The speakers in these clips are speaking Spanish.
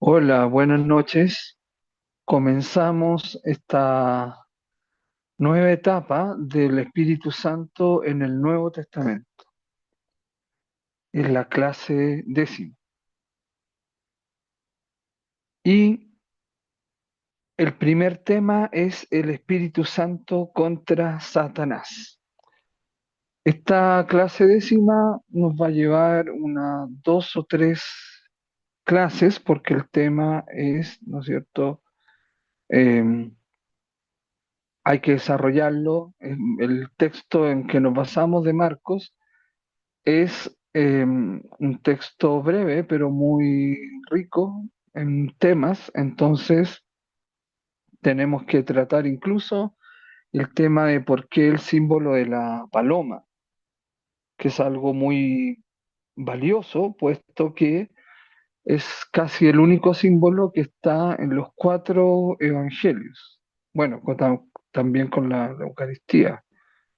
Hola, buenas noches. Comenzamos esta nueva etapa del Espíritu Santo en el Nuevo Testamento. Es la clase décima. Y el primer tema es el Espíritu Santo contra Satanás. Esta clase décima nos va a llevar unas dos o tres clases porque el tema es, ¿no es cierto? Em, Hay que desarrollarlo. El texto en que nos basamos de Marcos es un texto breve, pero muy rico en temas, entonces tenemos que tratar incluso el tema de por qué el símbolo de la paloma, que es algo muy valioso, puesto que es casi el único símbolo que está en los cuatro evangelios. Bueno, también con la Eucaristía,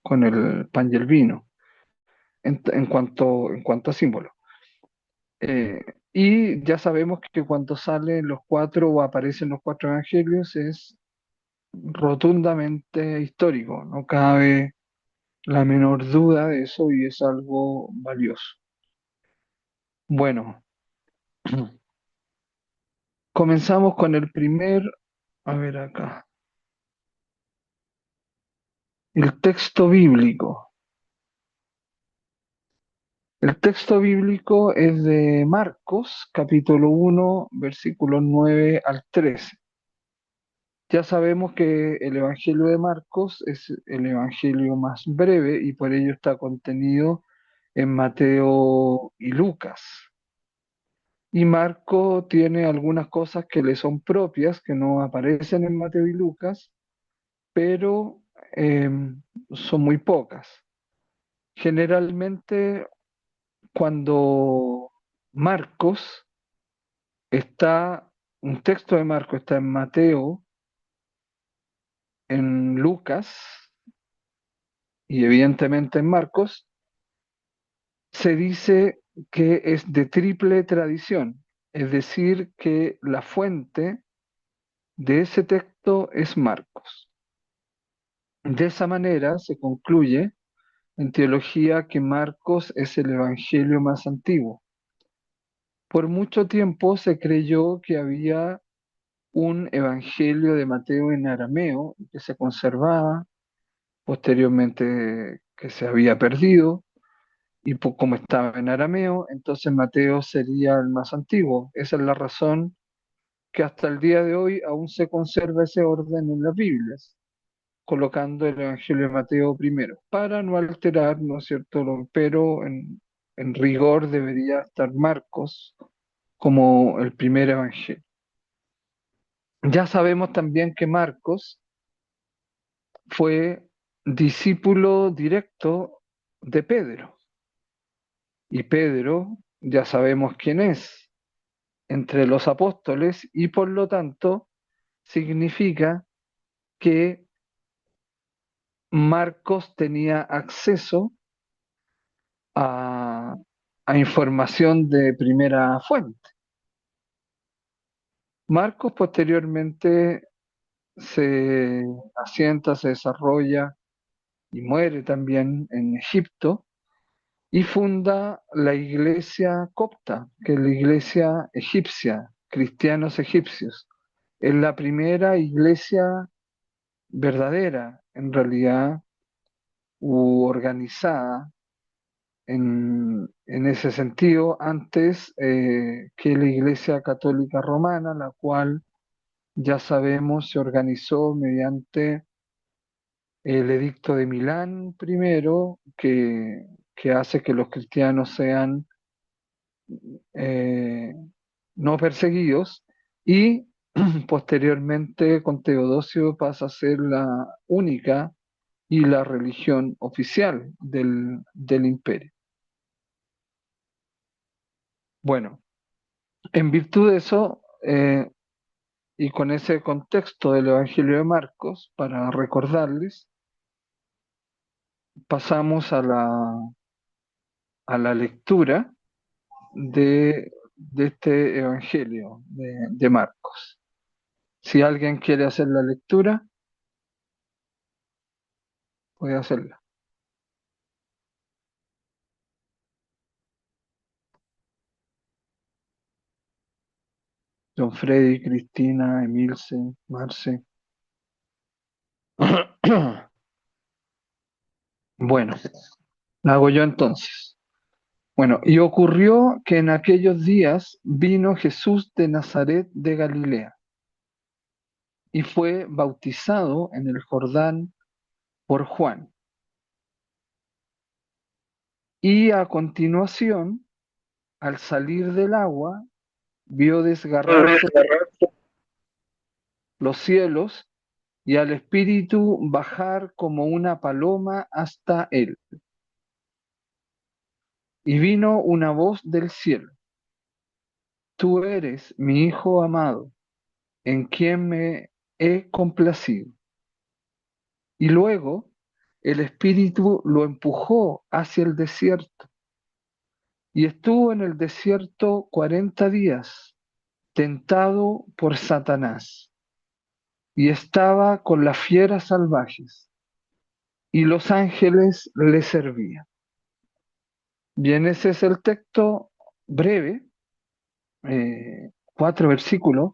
con el pan y el vino, en cuanto a símbolo. Eh, y ya sabemos que cuando salen los cuatro o aparecen los cuatro evangelios es rotundamente histórico, no cabe la menor duda de eso y es algo valioso. Bueno, comenzamos con el primer, a ver acá, el texto bíblico. El texto bíblico es de Marcos, capítulo 1, versículos 9 al 13. Ya sabemos que el Evangelio de Marcos es el Evangelio más breve y por ello está contenido en Mateo y Lucas. Y Marco tiene algunas cosas que le son propias, que no aparecen en Mateo y Lucas, pero eh, son muy pocas. Generalmente cuando Marcos está, un texto de Marcos está en Mateo, en Lucas y evidentemente en Marcos, se dice que es de triple tradición, es decir, que la fuente de ese texto es Marcos. De esa manera se concluye en teología que Marcos es el evangelio más antiguo. Por mucho tiempo se creyó que había un evangelio de Mateo en arameo que se conservaba, posteriormente que se había perdido, y como estaba en arameo, entonces Mateo sería el más antiguo. Esa es la razón que hasta el día de hoy aún se conserva ese orden en las Biblias, colocando el Evangelio de Mateo primero, para no alterar, ¿no es cierto? Pero en rigor debería estar Marcos como el primer Evangelio. Ya sabemos también que Marcos fue discípulo directo de Pedro, y Pedro ya sabemos quién es entre los apóstoles y por lo tanto significa que Marcos tenía acceso a, a información de primera fuente. Marcos posteriormente se asienta, se desarrolla y muere también en Egipto y funda la iglesia copta, que es la iglesia egipcia, cristianos egipcios. Es la primera iglesia verdadera, en realidad, u organizada en ese sentido, antes que la Iglesia Católica Romana, la cual ya sabemos se organizó mediante el Edicto de Milán primero, que hace que los cristianos sean eh, no perseguidos, y posteriormente con Teodosio pasa a ser la única y la religión oficial del imperio. Bueno, en virtud de eso, y con ese contexto del Evangelio de Marcos, para recordarles, pasamos a la lectura de de este Evangelio de Marcos. Si alguien quiere hacer la lectura, puede hacerla. John Freddy, Cristina, Emilce, Marce. Bueno, la hago yo entonces. Bueno, y ocurrió que en aquellos días vino Jesús de Nazaret de Galilea y fue bautizado en el Jordán por Juan. Y a continuación, al salir del agua, vio desgarrarse los cielos y al Espíritu bajar como una paloma hasta él. Y vino una voz del cielo: Tú eres mi Hijo amado, en quien me he complacido. Y luego el Espíritu lo empujó hacia el desierto, y estuvo en el desierto 40 días, tentado por Satanás, y estaba con las fieras salvajes, y los ángeles le servían. Bien, ese es el texto breve, 4 versículos,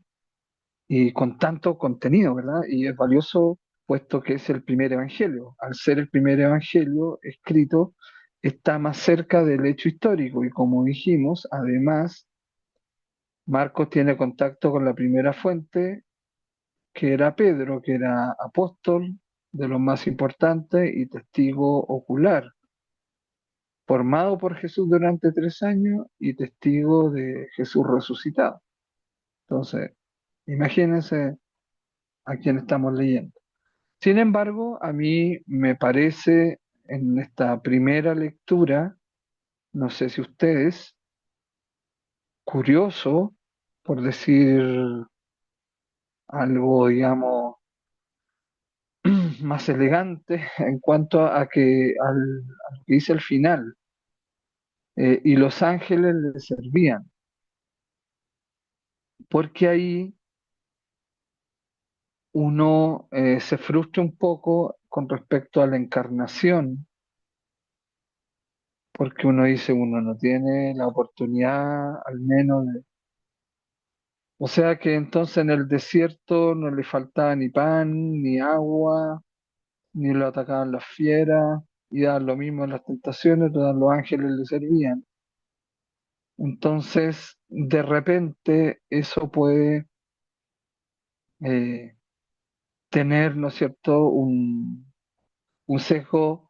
y con tanto contenido, ¿verdad? Y es valioso puesto que es el primer evangelio. Al ser el primer evangelio escrito, está más cerca del hecho histórico y como dijimos, además, Marcos tiene contacto con la primera fuente, que era Pedro, que era apóstol de los más importantes y testigo ocular, formado por Jesús durante 3 años y testigo de Jesús resucitado. Entonces, imagínense a quién estamos leyendo. Sin embargo, a mí me parece en esta primera lectura, no sé si ustedes, curioso, por decir algo, digamos, más elegante en cuanto a lo que dice al final, y los ángeles le servían, porque ahí uno se frustra un poco con respecto a la encarnación, porque uno dice, uno no tiene la oportunidad al menos de... O sea que entonces en el desierto no le faltaba ni pan, ni agua, ni lo atacaban las fieras, y daban lo mismo en las tentaciones, todos los ángeles le servían. Entonces, de repente, eso puede eh, tener, ¿no es cierto?, un sesgo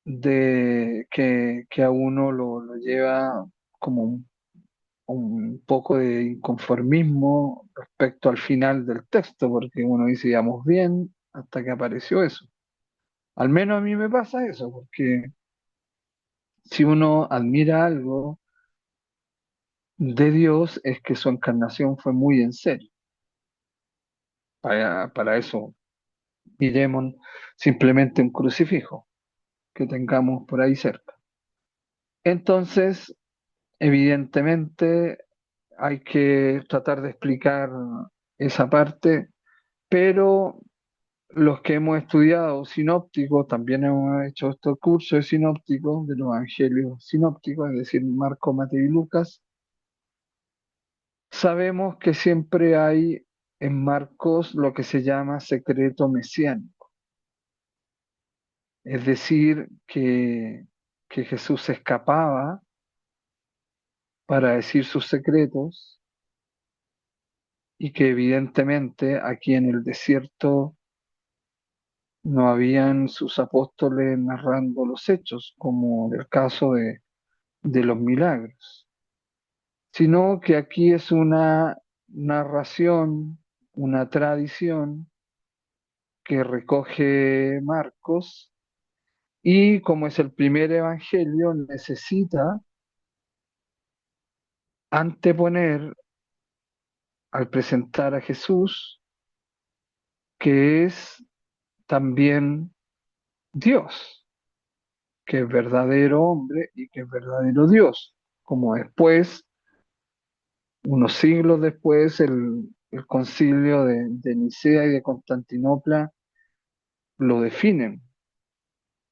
que a uno lo lleva como un poco de inconformismo respecto al final del texto, porque uno dice, íbamos bien hasta que apareció eso. Al menos a mí me pasa eso, porque si uno admira algo de Dios es que su encarnación fue muy en serio. Para eso miremos simplemente un crucifijo que tengamos por ahí cerca. Entonces, evidentemente, hay que tratar de explicar esa parte, pero los que hemos estudiado sinópticos, también hemos hecho estos cursos de sinópticos, de los evangelios sinópticos, es decir, Marco, Mateo y Lucas, sabemos que siempre hay en Marcos lo que se llama secreto mesiánico, es decir, que Jesús se escapaba para decir sus secretos y que evidentemente aquí en el desierto no habían sus apóstoles narrando los hechos, como el caso de los milagros, sino que aquí es una narración, una tradición que recoge Marcos y como es el primer evangelio, necesita anteponer al presentar a Jesús, que es también Dios, que es verdadero hombre y que es verdadero Dios. como después, unos siglos después, el concilio de Nicea y de Constantinopla lo definen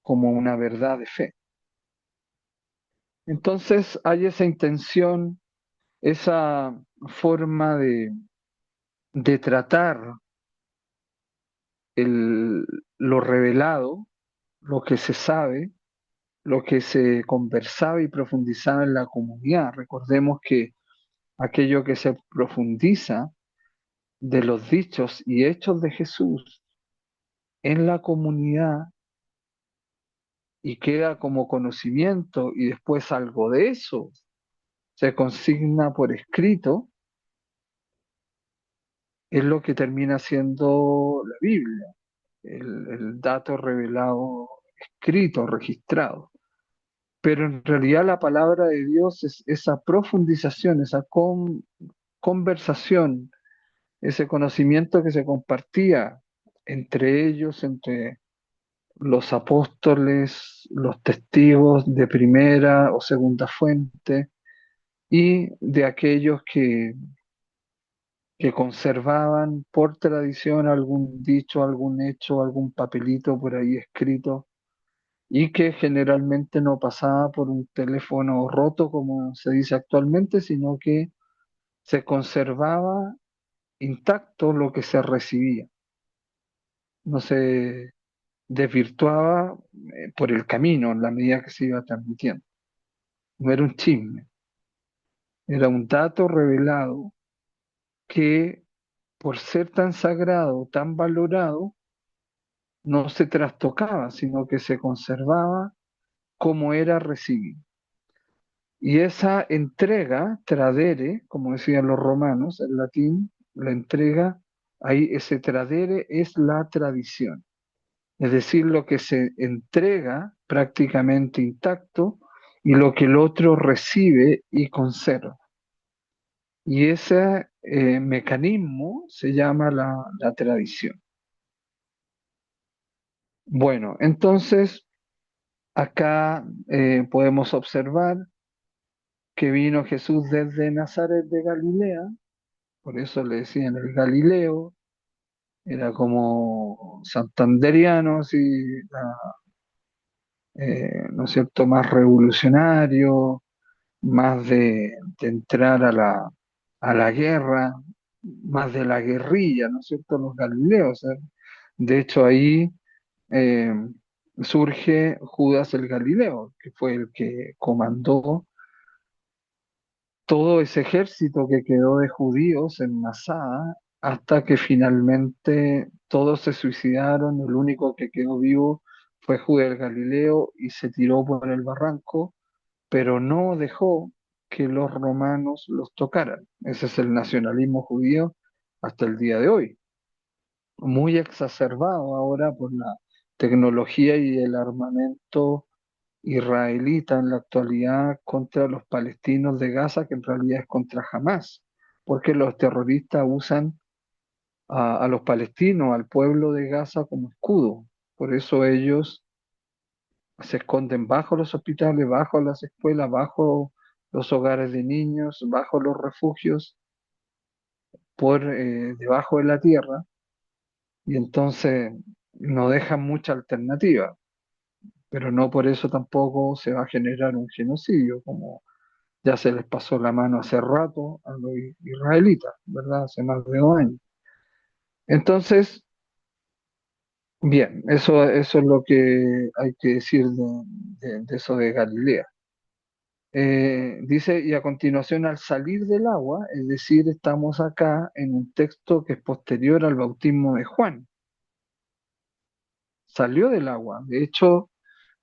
como una verdad de fe. Entonces hay esa intención, esa forma de tratar el, lo revelado, lo que se sabe, lo que se conversaba y profundizaba en la comunidad. Recordemos que aquello que se profundiza de los dichos y hechos de Jesús en la comunidad y queda como conocimiento y después algo de eso se consigna por escrito, es lo que termina siendo la Biblia, el dato revelado, escrito, registrado. Pero en realidad la palabra de Dios es esa profundización, esa conversación, ese conocimiento que se compartía entre ellos, entre los apóstoles, los testigos de primera o segunda fuente y de aquellos que conservaban por tradición algún dicho, algún hecho, algún papelito por ahí escrito y que generalmente no pasaba por un teléfono roto como se dice actualmente, sino que se conservaba intacto lo que se recibía, no se desvirtuaba por el camino en la medida que se iba transmitiendo. No era un chisme, era un dato revelado que por ser tan sagrado, tan valorado, no se trastocaba, sino que se conservaba como era recibido. Y esa entrega, tradere, como decían los romanos en latín, la entrega, ahí ese tradere es la tradición. Es decir, lo que se entrega prácticamente intacto y lo que el otro recibe y conserva. Y ese mecanismo se llama la tradición. Bueno, entonces acá podemos observar que vino Jesús desde Nazaret de Galilea, por eso le decían el Galileo, era como santanderiano, así, ¿no es cierto?, más revolucionario, más de entrar a la guerra, más de la guerrilla, ¿no es cierto?, los Galileos. De hecho, ahí eh, surge Judas el Galileo, que fue el que comandó todo ese ejército que quedó de judíos en Masada hasta que finalmente todos se suicidaron, el único que quedó vivo fue Judas el Galileo y se tiró por el barranco, pero no dejó que los romanos los tocaran. Ese es el nacionalismo judío hasta el día de hoy, muy exacerbado ahora por la tecnología y el armamento israelita en la actualidad contra los palestinos de Gaza, que en realidad es contra Hamas, porque los terroristas usan a los palestinos, al pueblo de Gaza como escudo. Por eso ellos se esconden bajo los hospitales, bajo las escuelas, bajo los hogares de niños, bajo los refugios, por debajo de la tierra, y entonces no dejan mucha alternativa, pero no por eso tampoco se va a generar un genocidio, como ya se les pasó la mano hace rato a los israelitas, ¿verdad? Hace más de 2 años. Entonces, bien, eso es lo que hay que decir de eso de Galilea. Dice, y a continuación al salir del agua, es decir, estamos acá en un texto que es posterior al bautismo de Juan. Salió del agua. De hecho,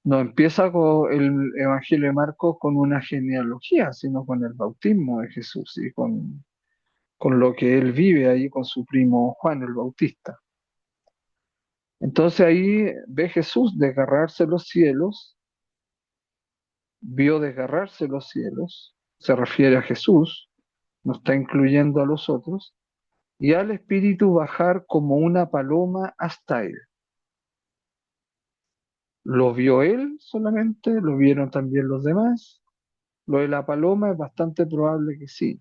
no empieza con el Evangelio de Marcos con una genealogía, sino con el bautismo de Jesús y con lo que él vive ahí con su primo Juan el Bautista. Entonces ahí ve Jesús desgarrarse los cielos, vio desgarrarse los cielos, se refiere a Jesús, no está incluyendo a los otros, y al Espíritu bajar como una paloma hasta él. Lo vio él solamente, lo vieron también los demás, Lo de la paloma es bastante probable que sí.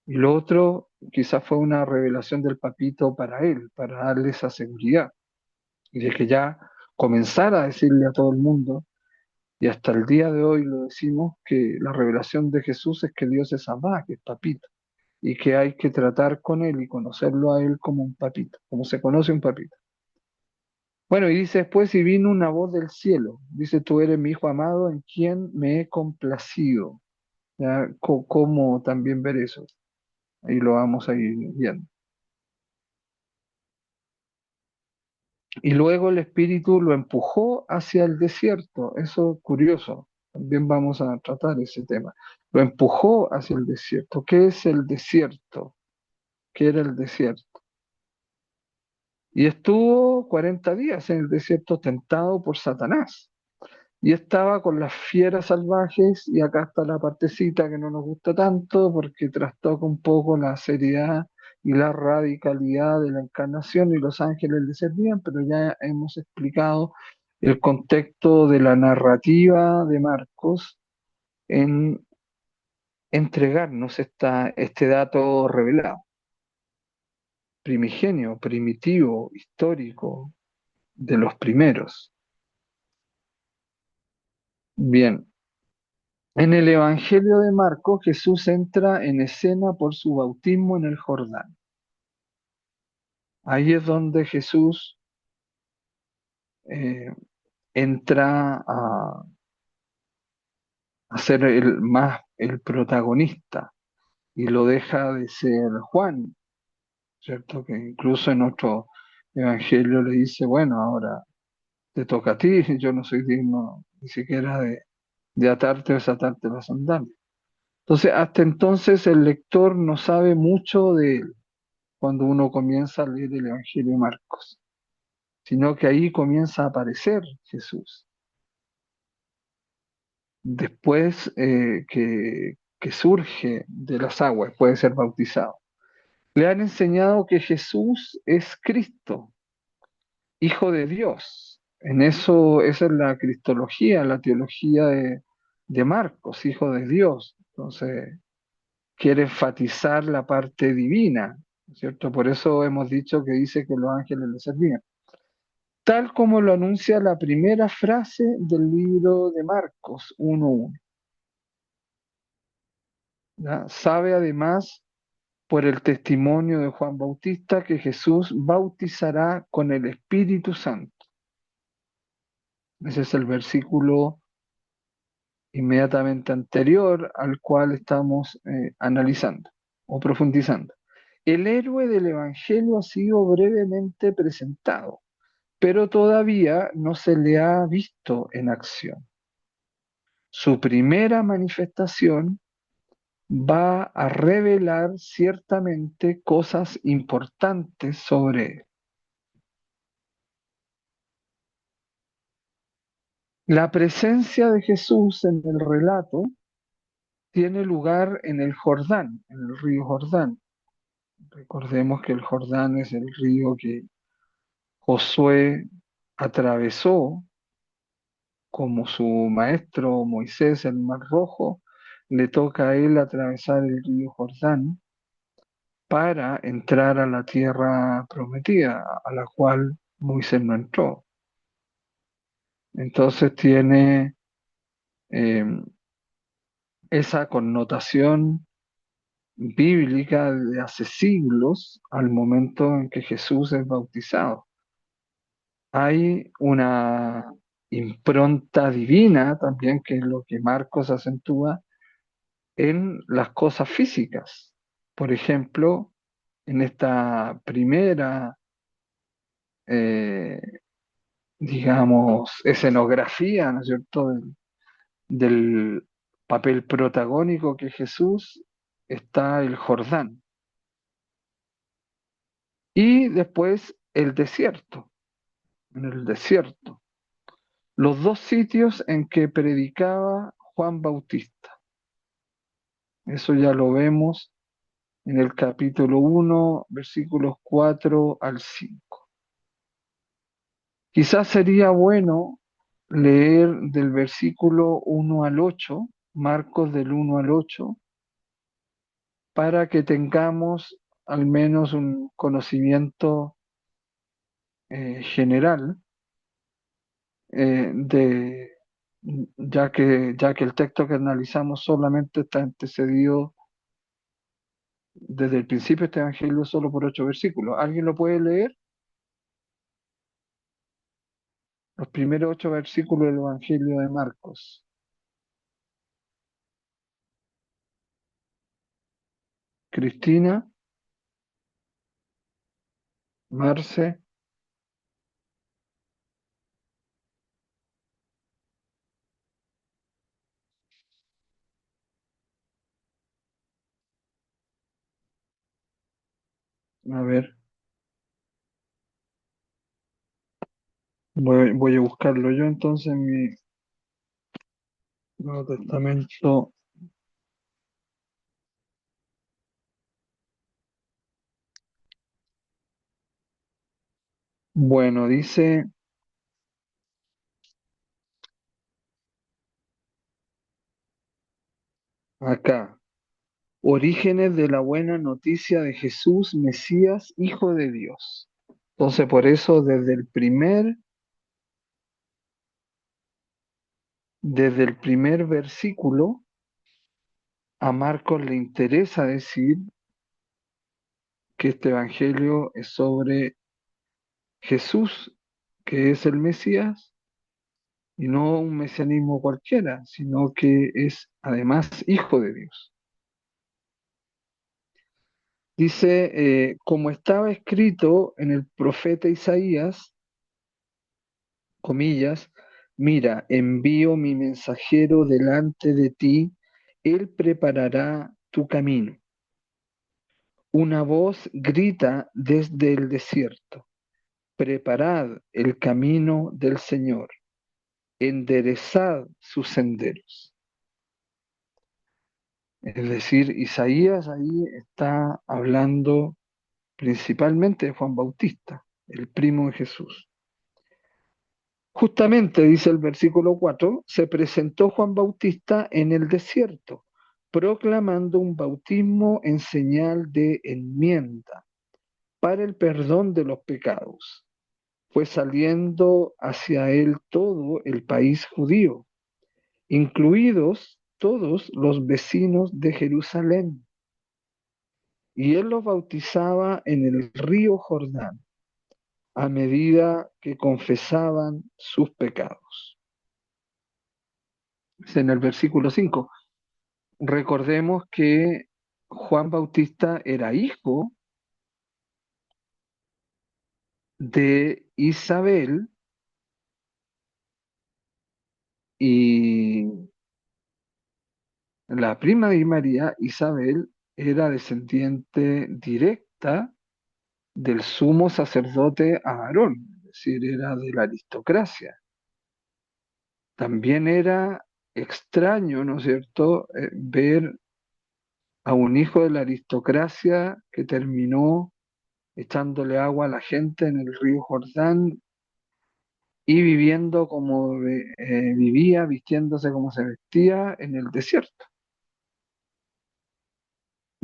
Y lo otro quizás fue una revelación del papito para él, para darle esa seguridad. Y de que ya comenzara a decirle a todo el mundo, y hasta el día de hoy lo decimos, que la revelación de Jesús es que Dios es Abba, que es papito, y que hay que tratar con él y conocerlo a él como un papito, como se conoce un papito. Bueno, y dice después, y vino una voz del cielo, dice, tú eres mi hijo amado en quien me he complacido. ¿Ya? ¿Cómo también ver eso? Ahí lo vamos a ir viendo. Y luego el espíritu lo empujó hacia el desierto. Eso es curioso. También vamos a tratar ese tema. Lo empujó hacia el desierto. ¿Qué es el desierto? ¿Qué era el desierto? Y estuvo 40 días en el desierto tentado por Satanás. Y estaba con las fieras salvajes, y acá está la partecita que no nos gusta tanto porque trastoca un poco la seriedad y la radicalidad de la encarnación y los ángeles le servían, pero ya hemos explicado el contexto de la narrativa de Marcos en entregarnos este dato revelado, primigenio, primitivo, histórico, de los primeros. Bien. En el Evangelio de Marcos, Jesús entra en escena por su bautismo en el Jordán. Ahí es donde Jesús eh, entra a ser el protagonista y lo deja de ser Juan, ¿cierto? Que incluso en otro evangelio le dice, bueno, ahora te toca a ti, yo no soy digno ni siquiera de atarte o desatarte las sandalias. Entonces, hasta entonces el lector no sabe mucho de él cuando uno comienza a leer el Evangelio de Marcos, sino que ahí comienza a aparecer Jesús. Después que surge de las aguas, puede ser bautizado. Le han enseñado que Jesús es Cristo, Hijo de Dios. En eso, esa es la cristología, la teología de Marcos, Hijo de Dios. Entonces, quiere enfatizar la parte divina, ¿cierto? Por eso hemos dicho que dice que los ángeles le servían. Tal como lo anuncia la primera frase del libro de Marcos 1:1. ¿Ya? Sabe además por el testimonio de Juan Bautista que Jesús bautizará con el Espíritu Santo. Ese es el versículo inmediatamente anterior al cual estamos analizando o profundizando. El héroe del Evangelio ha sido brevemente presentado, pero todavía no se le ha visto en acción. Su primera manifestación va a revelar ciertamente cosas importantes sobre él. La presencia de Jesús en el relato tiene lugar en el Jordán, en el río Jordán. Recordemos que el Jordán es el río que Josué atravesó como su maestro Moisés el Mar Rojo, le toca a él atravesar el río Jordán para entrar a la tierra prometida, a la cual Moisés no entró. Entonces tiene eh, esa connotación bíblica de hace siglos al momento en que Jesús es bautizado. Hay una impronta divina también, que es lo que Marcos acentúa en las cosas físicas. Por ejemplo, en esta primera, eh, digamos, escenografía, ¿no es cierto?, del papel protagónico que Jesús, está el Jordán. Y después el desierto, en el desierto. Los dos sitios en que predicaba Juan Bautista. Eso ya lo vemos en el capítulo 1, versículos 4 al 5. Quizás sería bueno leer del versículo 1 al 8 Marcos del 1 al 8, para que tengamos al menos un conocimiento general de, ya que el texto que analizamos solamente está antecedido desde el principio de este evangelio solo por 8 versículos. ¿Alguien lo puede leer? Los primeros 8 versículos del evangelio de Marcos. Cristina, Marce, a ver, voy a buscarlo yo entonces en mi Nuevo Testamento. Bueno, dice acá, orígenes de la buena noticia de Jesús, Mesías, Hijo de Dios. Entonces, por eso, desde el primer versículo, a Marcos le interesa decir que este evangelio es sobre Jesús, que es el Mesías, y no un mesianismo cualquiera, sino que es además Hijo de Dios. Dice, como estaba escrito en el profeta Isaías, comillas, mira, envío mi mensajero delante de ti, él preparará tu camino. Una voz grita desde el desierto, preparad el camino del Señor, enderezad sus senderos. Es decir, Isaías ahí está hablando principalmente de Juan Bautista, el primo de Jesús. Justamente, dice el versículo 4, se presentó Juan Bautista en el desierto, proclamando un bautismo en señal de enmienda para el perdón de los pecados. Fue saliendo hacia él todo el país judío, incluidos todos los vecinos de Jerusalén, y él los bautizaba en el río Jordán a medida que confesaban sus pecados. En el versículo 5, recordemos que Juan Bautista era hijo de Isabel y la prima de María, Isabel, era descendiente directa del sumo sacerdote Aarón, es decir, era de la aristocracia. También era extraño, ¿no es cierto?, ver a un hijo de la aristocracia que terminó echándole agua a la gente en el río Jordán y viviendo como vivía, vistiéndose como se vestía en el desierto.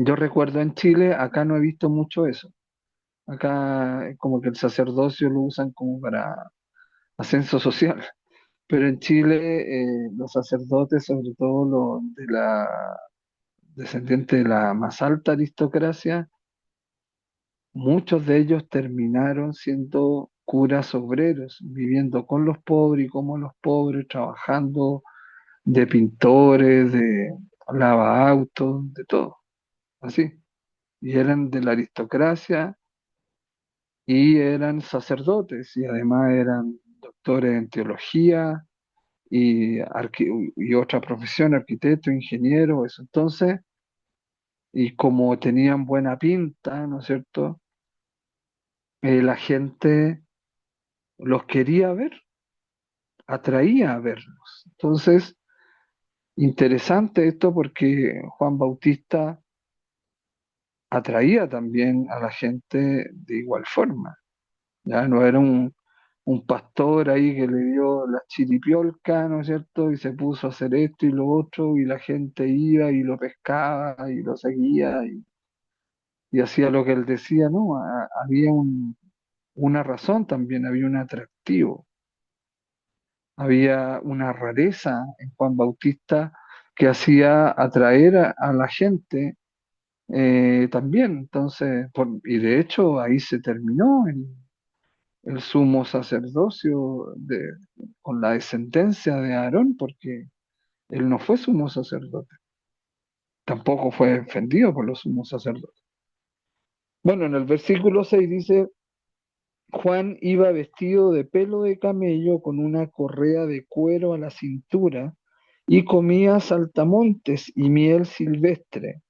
Yo recuerdo en Chile, acá no he visto mucho eso. Acá como que el sacerdocio lo usan como para ascenso social. Pero en Chile los sacerdotes, sobre todo los de la descendiente de la más alta aristocracia, muchos de ellos terminaron siendo curas obreros, viviendo con los pobres y como los pobres, trabajando de pintores, de lavaautos, de todo, así. Y eran de la aristocracia y eran sacerdotes y además eran doctores en teología y otra profesión, arquitecto, ingeniero, eso. Entonces, y como tenían buena pinta, ¿no es cierto? La gente los quería ver, atraía a verlos. Entonces, interesante esto porque Juan Bautista atraía también a la gente de igual forma. Ya no era un pastor ahí que le dio la chiripiolca, ¿no es cierto? Y se puso a hacer esto y lo otro, y la gente iba y lo pescaba y lo seguía y hacía lo que él decía, ¿no? Había una razón también, había un atractivo, había una rareza en Juan Bautista que hacía atraer a la gente también. Entonces, y de hecho ahí se terminó el sumo sacerdocio con la descendencia de Aarón, porque él no fue sumo sacerdote, tampoco fue ofendido por los sumos sacerdotes. Bueno, en el versículo 6 dice, Juan iba vestido de pelo de camello con una correa de cuero a la cintura y comía saltamontes y miel silvestre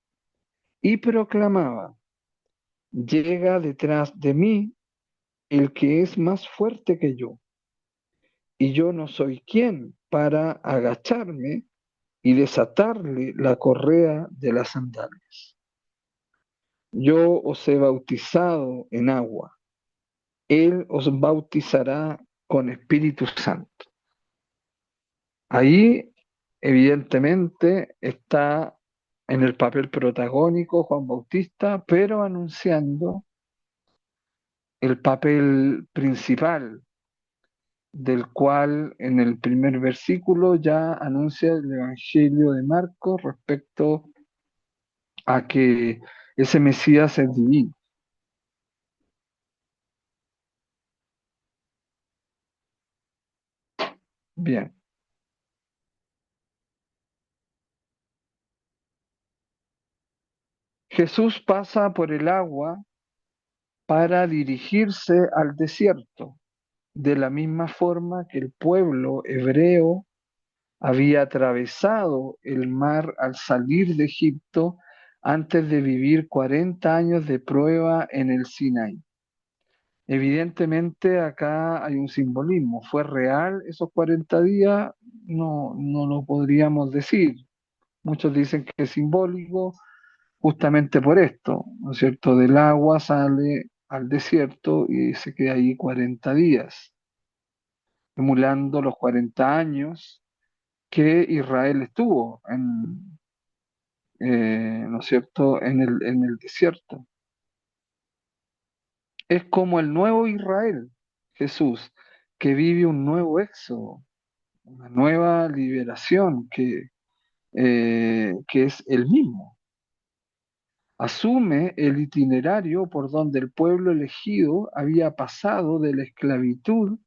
y proclamaba, llega detrás de mí el que es más fuerte que yo, y yo no soy quien para agacharme y desatarle la correa de las sandalias. Yo os he bautizado en agua, él os bautizará con Espíritu Santo. Ahí, evidentemente, está en el papel protagónico Juan Bautista, pero anunciando el papel principal, del cual en el primer versículo ya anuncia el Evangelio de Marcos respecto a que ese Mesías es divino. Bien, Jesús pasa por el agua para dirigirse al desierto, de la misma forma que el pueblo hebreo había atravesado el mar al salir de Egipto antes de vivir 40 años de prueba en el Sinaí. Evidentemente acá hay un simbolismo. ¿Fue real esos 40 días? No, no lo podríamos decir. Muchos dicen que es simbólico justamente por esto, ¿no es cierto? Del agua sale al desierto y se queda ahí 40 días, emulando los 40 años que Israel estuvo ¿no es cierto?, en el desierto. Es como el nuevo Israel, Jesús, que vive un nuevo éxodo, una nueva liberación que es el mismo. Asume el itinerario por donde el pueblo elegido había pasado de la esclavitud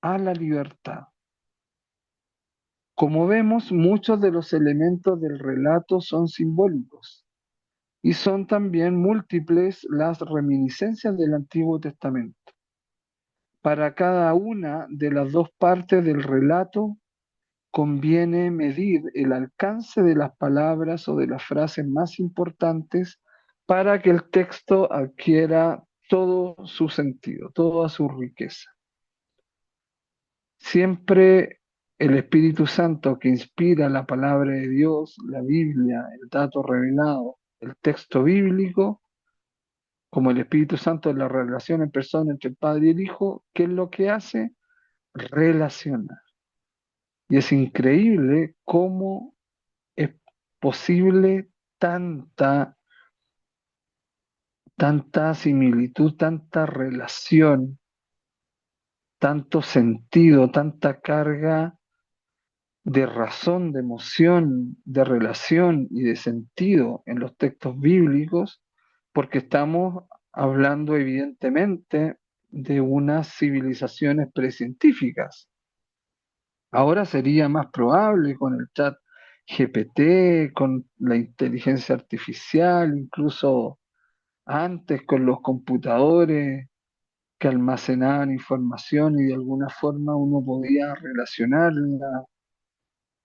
a la libertad. Como vemos, muchos de los elementos del relato son simbólicos y son también múltiples las reminiscencias del Antiguo Testamento. Para cada una de las dos partes del relato conviene medir el alcance de las palabras o de las frases más importantes para que el texto adquiera todo su sentido, toda su riqueza. Siempre el Espíritu Santo que inspira la palabra de Dios, la Biblia, el dato revelado, el texto bíblico, como el Espíritu Santo en la relación en persona entre el Padre y el Hijo, ¿qué es lo que hace? Relaciona. Y es increíble cómo es posible tanta similitud, tanta relación, tanto sentido, tanta carga de razón, de emoción, de relación y de sentido en los textos bíblicos, porque estamos hablando evidentemente de unas civilizaciones precientíficas. Ahora sería más probable con el chat GPT, con la inteligencia artificial, incluso antes con los computadores que almacenaban información y de alguna forma uno podía relacionarla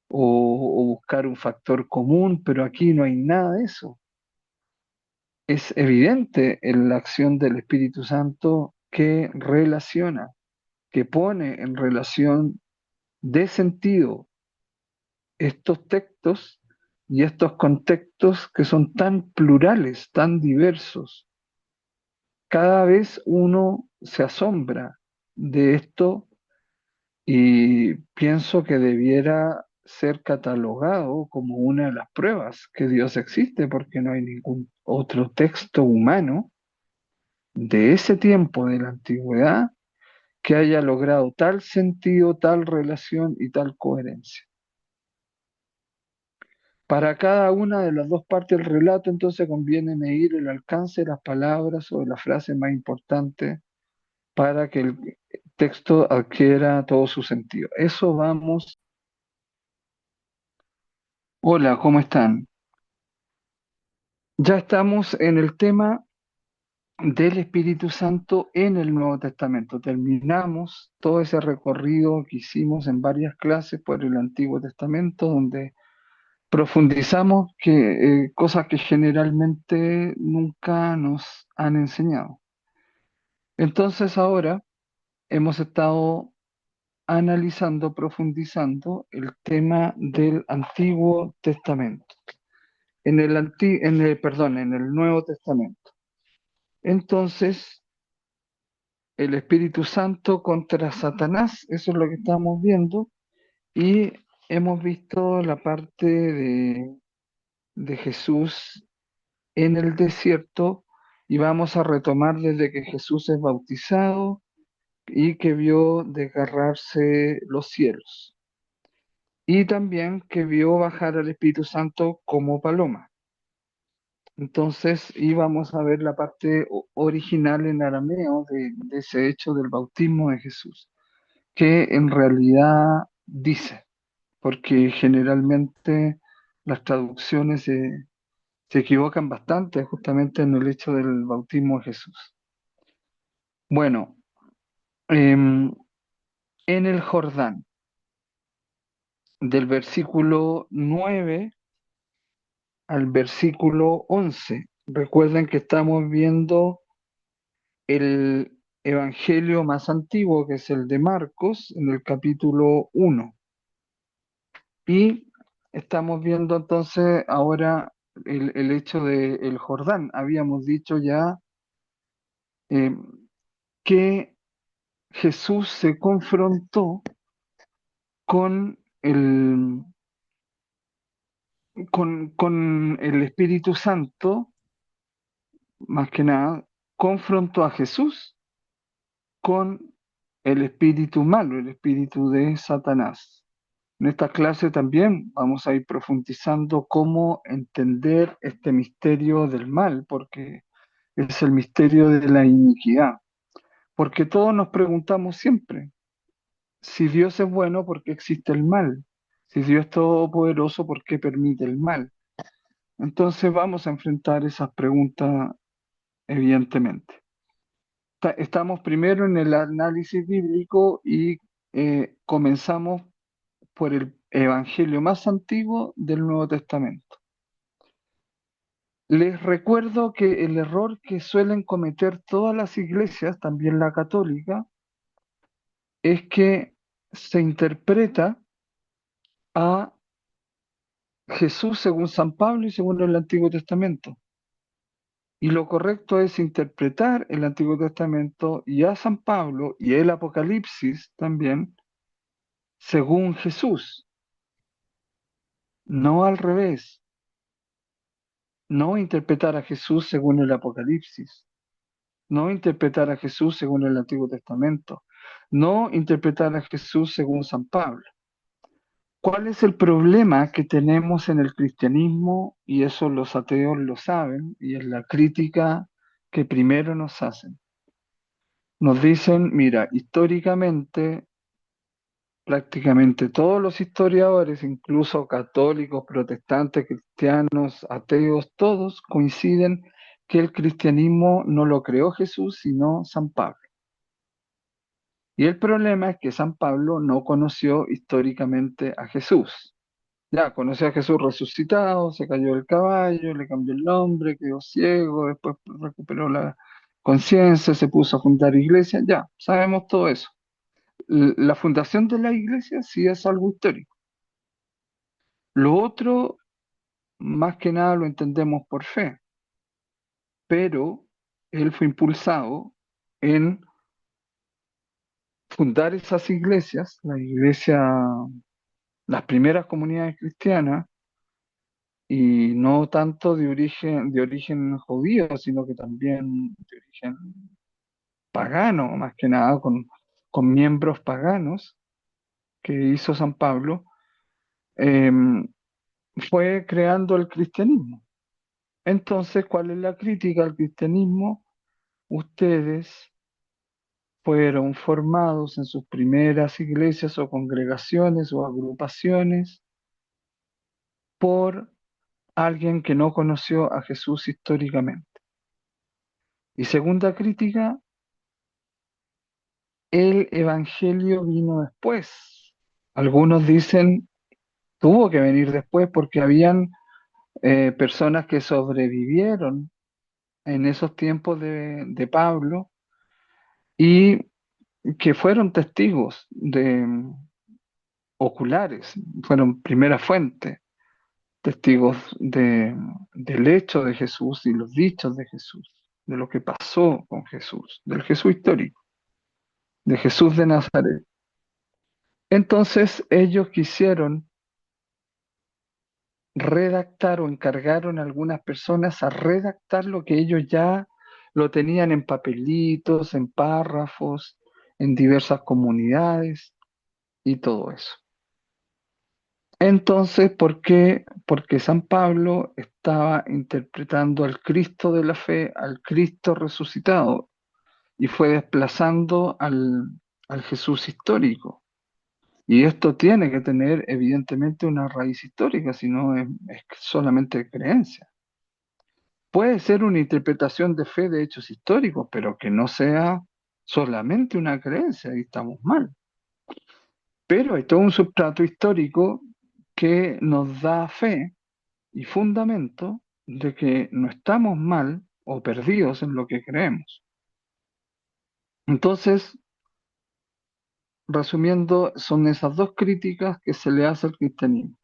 o buscar un factor común, pero aquí no hay nada de eso. Es evidente en la acción del Espíritu Santo que relaciona, que pone en relación de sentido estos textos y estos contextos que son tan plurales, tan diversos. Cada vez uno se asombra de esto y pienso que debiera ser catalogado como una de las pruebas que Dios existe, porque no hay ningún otro texto humano de ese tiempo de la antigüedad que haya logrado tal sentido, tal relación y tal coherencia. Para cada una de las dos partes del relato, entonces conviene medir el alcance de las palabras o de las frases más importantes para que el texto adquiera todo su sentido. Eso vamos. Hola, ¿cómo están? Ya estamos en el tema del Espíritu Santo en el Nuevo Testamento. Terminamos todo ese recorrido que hicimos en varias clases por el Antiguo Testamento, donde profundizamos cosas que generalmente nunca nos han enseñado. Entonces ahora hemos estado analizando, profundizando el tema del Antiguo Testamento, en el Nuevo Testamento. Entonces, el Espíritu Santo contra Satanás, eso es lo que estamos viendo, y hemos visto la parte de Jesús en el desierto y vamos a retomar desde que Jesús es bautizado y que vio desgarrarse los cielos y también que vio bajar al Espíritu Santo como paloma. Entonces íbamos a ver la parte original en arameo de ese hecho del bautismo de Jesús, que en realidad dice, porque generalmente las traducciones se equivocan bastante justamente en el hecho del bautismo de Jesús. Bueno, em, en el Jordán, del versículo 9 al versículo 11, recuerden que estamos viendo el evangelio más antiguo, que es el de Marcos, en el capítulo 1. Y estamos viendo entonces ahora el hecho del Jordán. Habíamos dicho ya em, que Jesús se confrontó con con el Espíritu Santo, más que nada, confrontó a Jesús con el espíritu malo, el espíritu de Satanás. En esta clase también vamos a ir profundizando cómo entender este misterio del mal, porque es el misterio de la iniquidad. Porque todos nos preguntamos siempre, si Dios es bueno, ¿por qué existe el mal? Si Dios es todopoderoso, ¿por qué permite el mal? Entonces vamos a enfrentar esas preguntas, evidentemente. Estamos primero en el análisis bíblico y comenzamos por el evangelio más antiguo del Nuevo Testamento. Les recuerdo que el error que suelen cometer todas las iglesias, también la católica, es que se interpreta a Jesús según San Pablo y según el Antiguo Testamento. Y lo correcto es interpretar el Antiguo Testamento y a San Pablo y el Apocalipsis también según Jesús, no al revés, no interpretar a Jesús según el Apocalipsis, no interpretar a Jesús según el Antiguo Testamento, no interpretar a Jesús según San Pablo. ¿Cuál es el problema que tenemos en el cristianismo? Y eso los ateos lo saben, y es la crítica que primero nos hacen. Nos dicen, mira, históricamente prácticamente todos los historiadores, incluso católicos, protestantes, cristianos, ateos, todos coinciden que el cristianismo no lo creó Jesús, sino San Pablo. Y el problema es que San Pablo no conoció históricamente a Jesús. Ya, conoció a Jesús resucitado, se cayó del caballo, le cambió el nombre, quedó ciego, después recuperó la conciencia, se puso a fundar iglesias, ya, sabemos todo eso. La fundación de la iglesia sí es algo histórico. Lo otro, más que nada, lo entendemos por fe, pero él fue impulsado en fundar esas iglesias, las primeras comunidades cristianas, y no tanto de origen judío, sino que también de origen pagano, más que nada, con miembros paganos que hizo San Pablo, em, fue creando el cristianismo. Entonces, ¿cuál es la crítica al cristianismo? Ustedes fueron formados en sus primeras iglesias o congregaciones o agrupaciones por alguien que no conoció a Jesús históricamente. Y segunda crítica, el Evangelio vino después. Algunos dicen tuvo que venir después porque habían personas que sobrevivieron en esos tiempos de Pablo y que fueron testigos oculares, fueron primera fuente, testigos del hecho de Jesús y los dichos de Jesús, de lo que pasó con Jesús, del Jesús histórico, de Jesús de Nazaret. Entonces ellos quisieron redactar o encargaron a algunas personas a redactar lo que ellos ya lo tenían en papelitos, en párrafos, en diversas comunidades y todo eso. Entonces, ¿por qué? Porque San Pablo estaba interpretando al Cristo de la fe, al Cristo resucitado, y fue desplazando al Jesús histórico. Y esto tiene que tener evidentemente una raíz histórica, si no es solamente creencia. Puede ser una interpretación de fe de hechos históricos, pero que no sea solamente una creencia, ahí estamos mal. Pero hay todo un sustrato histórico que nos da fe y fundamento de que no estamos mal o perdidos en lo que creemos. Entonces, resumiendo, son esas dos críticas que se le hace al cristianismo.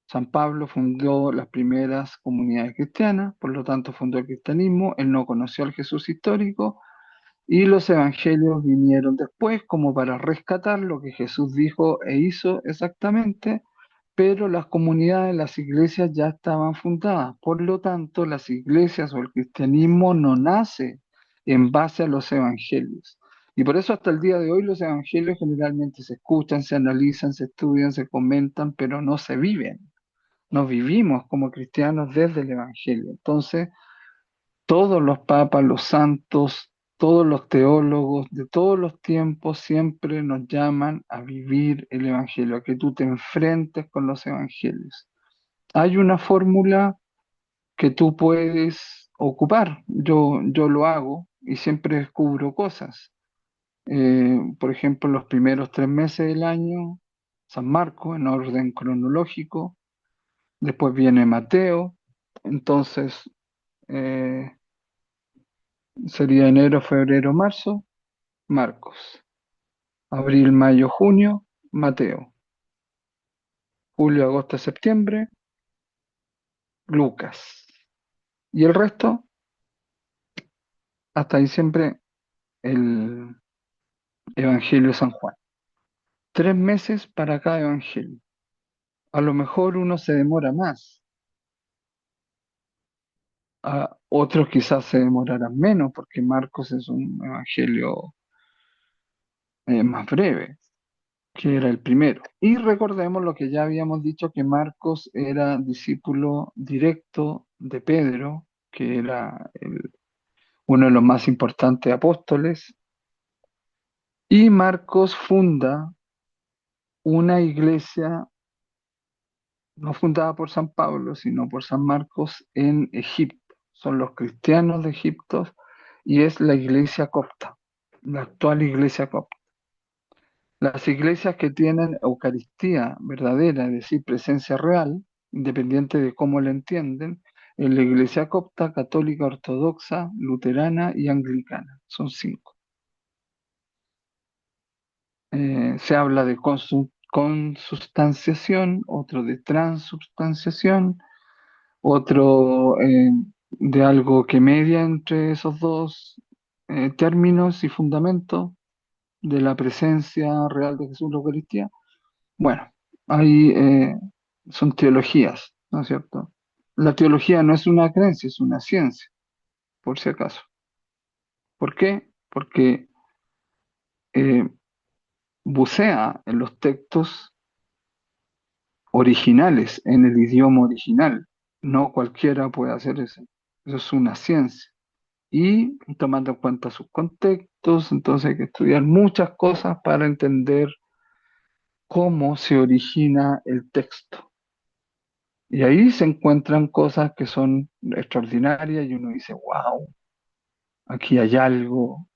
San Pablo fundó las primeras comunidades cristianas, por lo tanto fundó el cristianismo, él no conoció al Jesús histórico y los evangelios vinieron después como para rescatar lo que Jesús dijo e hizo exactamente, pero las comunidades, las iglesias ya estaban fundadas. Por lo tanto, las iglesias o el cristianismo no nace en base a los evangelios. Y por eso hasta el día de hoy los evangelios generalmente se escuchan, se analizan, se estudian, se comentan, pero no se viven. No vivimos como cristianos desde el evangelio. Entonces, todos los papas, los santos, todos los teólogos de todos los tiempos siempre nos llaman a vivir el Evangelio, a que tú te enfrentes con los Evangelios. Hay una fórmula que tú puedes ocupar, yo lo hago y siempre descubro cosas. Por ejemplo, los primeros 3 meses del año, San Marcos en orden cronológico, después viene Mateo, entonces eh, sería enero, febrero, marzo, Marcos. Abril, mayo, junio, Mateo. Julio, agosto, septiembre, Lucas. Y el resto, hasta diciembre, el Evangelio de San Juan. 3 meses para cada evangelio. A lo mejor uno se demora más, a otros quizás se demorarán menos, porque Marcos es un evangelio más breve, que era el primero. Y recordemos lo que ya habíamos dicho, que Marcos era discípulo directo de Pedro, que era uno de los más importantes apóstoles, y Marcos funda una iglesia no fundada por San Pablo, sino por San Marcos en Egipto. Son los cristianos de Egipto y es la iglesia copta, la actual iglesia copta. Las iglesias que tienen Eucaristía verdadera, es decir, presencia real, independiente de cómo la entienden, es la iglesia copta, católica, ortodoxa, luterana y anglicana. Son 5. Se habla de consubstanciación, otro de transubstanciación, otro de algo que media entre esos dos, términos y fundamentos de la presencia real de Jesús en la Eucaristía. Bueno, ahí son teologías, ¿no es cierto? La teología no es una creencia, es una ciencia, por si acaso. ¿Por qué? Porque eh, bucea en los textos originales, en el idioma original. No cualquiera puede hacer eso. Eso es una ciencia. Y tomando en cuenta sus contextos, entonces hay que estudiar muchas cosas para entender cómo se origina el texto. Y ahí se encuentran cosas que son extraordinarias y uno dice, wow, aquí hay algo,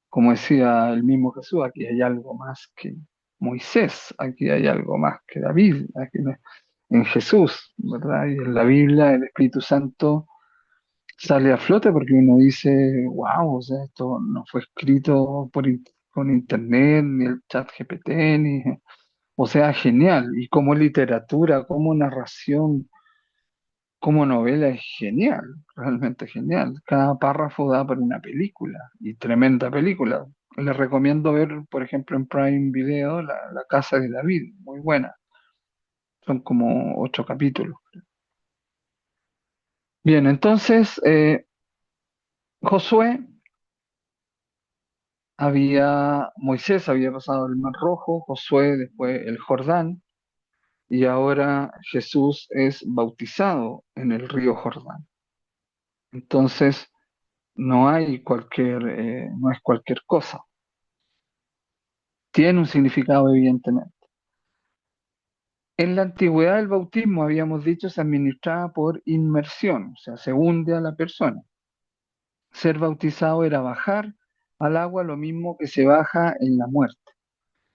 como decía el mismo Jesús, aquí hay algo más que Moisés, aquí hay algo más que David, en Jesús, ¿verdad? Y en la Biblia el Espíritu Santo sale a flote porque uno dice, wow, o sea, esto no fue escrito con internet, ni el chat GPT, ni, o sea, genial. Y como literatura, como narración, como novela es genial, realmente genial. Cada párrafo da para una película, y tremenda película. Les recomiendo ver, por ejemplo, en Prime Video, La Casa de David, muy buena. Son como 8 capítulos. Bien, entonces, Josué Moisés había pasado el Mar Rojo, Josué después el Jordán, y ahora Jesús es bautizado en el río Jordán. Entonces, no es cualquier cosa. Tiene un significado, evidentemente. En la antigüedad, el bautismo, habíamos dicho, se administraba por inmersión, o sea, se hunde a la persona. Ser bautizado era bajar al agua lo mismo que se baja en la muerte.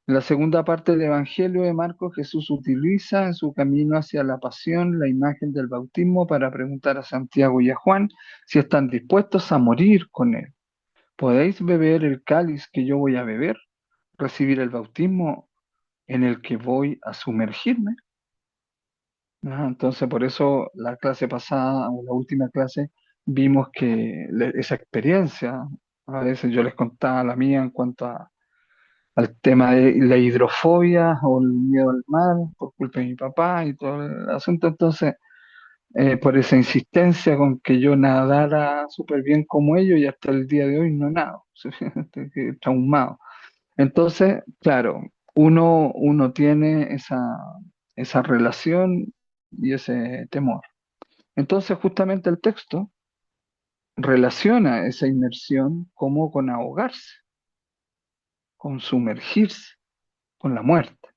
En la segunda parte del Evangelio de Marcos, Jesús utiliza en su camino hacia la pasión la imagen del bautismo para preguntar a Santiago y a Juan si están dispuestos a morir con él. ¿Podéis beber el cáliz que yo voy a beber? ¿Recibir el bautismo en el que voy a sumergirme? Entonces, por eso la clase pasada, o la última clase, vimos que esa experiencia, a veces yo les contaba la mía en cuanto al tema de la hidrofobia o el miedo al mar por culpa de mi papá y todo el asunto. Entonces, por esa insistencia con que yo nadara súper bien como ellos y hasta el día de hoy no nado, estoy traumado. Entonces, claro, uno tiene esa relación y ese temor. Entonces, justamente el texto relaciona esa inmersión como con ahogarse, con sumergirse, con la muerte.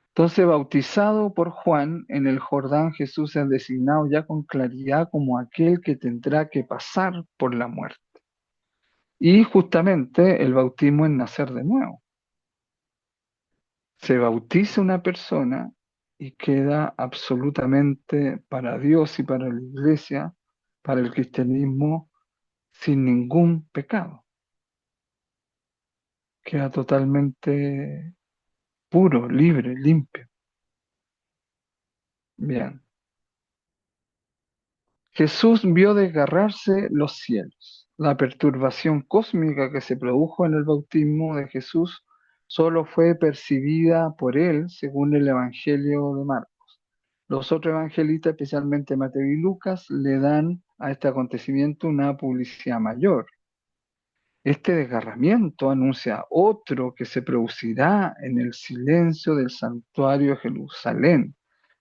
Entonces, bautizado por Juan en el Jordán, Jesús es designado ya con claridad como aquel que tendrá que pasar por la muerte. Y justamente el bautismo es nacer de nuevo. Se bautiza una persona y queda absolutamente para Dios y para la iglesia, para el cristianismo, sin ningún pecado. Queda totalmente puro, libre, limpio. Bien. Jesús vio desgarrarse los cielos. La perturbación cósmica que se produjo en el bautismo de Jesús solo fue percibida por él según el Evangelio de Marcos. Los otros evangelistas, especialmente Mateo y Lucas, le dan a este acontecimiento una publicidad mayor. Este desgarramiento anuncia otro que se producirá en el silencio del santuario de Jerusalén,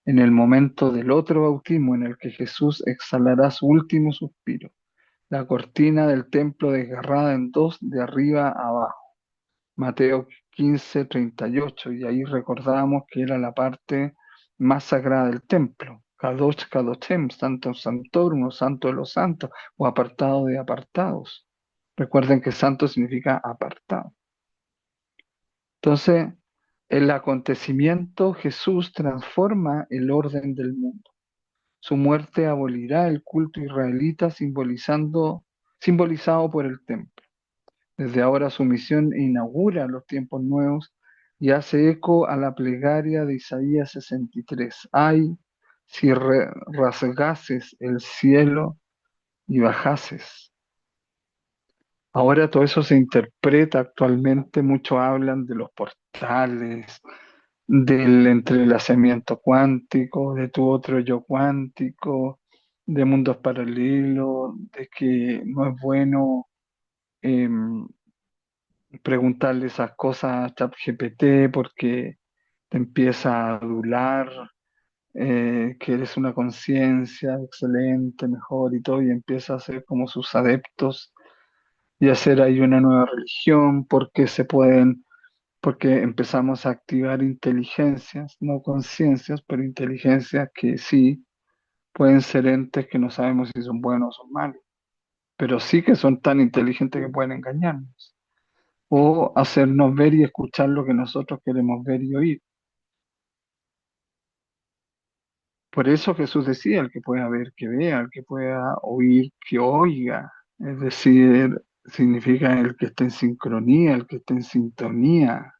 en el momento del otro bautismo en el que Jesús exhalará su último suspiro, la cortina del templo desgarrada en dos de arriba a abajo. Mateo 15:38, y ahí recordábamos que era la parte más sagrada del templo. Kadosh Kadoshem, Santo Santorum, o Santo de los Santos, o apartado de apartados. Recuerden que santo significa apartado. Entonces, el acontecimiento Jesús transforma el orden del mundo. Su muerte abolirá el culto israelita simbolizado por el templo. Desde ahora su misión inaugura los tiempos nuevos y hace eco a la plegaria de Isaías 63. Ay, si rasgases el cielo y bajases. Ahora todo eso se interpreta actualmente, muchos hablan de los portales, del entrelazamiento cuántico, de tu otro yo cuántico, de mundos paralelos, de que no es bueno em, preguntarle esas cosas a ChatGPT porque te empieza a adular, que eres una conciencia excelente, mejor y todo, y empieza a ser como sus adeptos y hacer ahí una nueva religión porque se pueden, porque empezamos a activar inteligencias, no conciencias, pero inteligencias que sí pueden ser entes que no sabemos si son buenos o malos, pero sí que son tan inteligentes que pueden engañarnos o hacernos ver y escuchar lo que nosotros queremos ver y oír. Por eso Jesús decía, el que pueda ver, que vea, el que pueda oír, que oiga. Es decir, significa el que esté en sincronía, el que esté en sintonía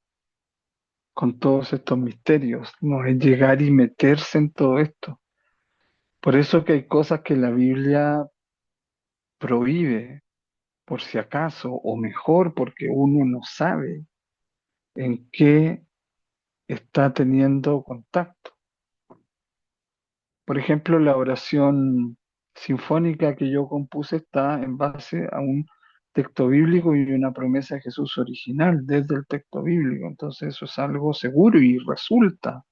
con todos estos misterios. No es llegar y meterse en todo esto. Por eso que hay cosas que la Biblia prohíbe, por si acaso, o mejor, porque uno no sabe en qué está teniendo contacto. Por ejemplo, la oración sinfónica que yo compuse está en base a un texto bíblico y una promesa de Jesús original desde el texto bíblico. Entonces eso es algo seguro y resulta.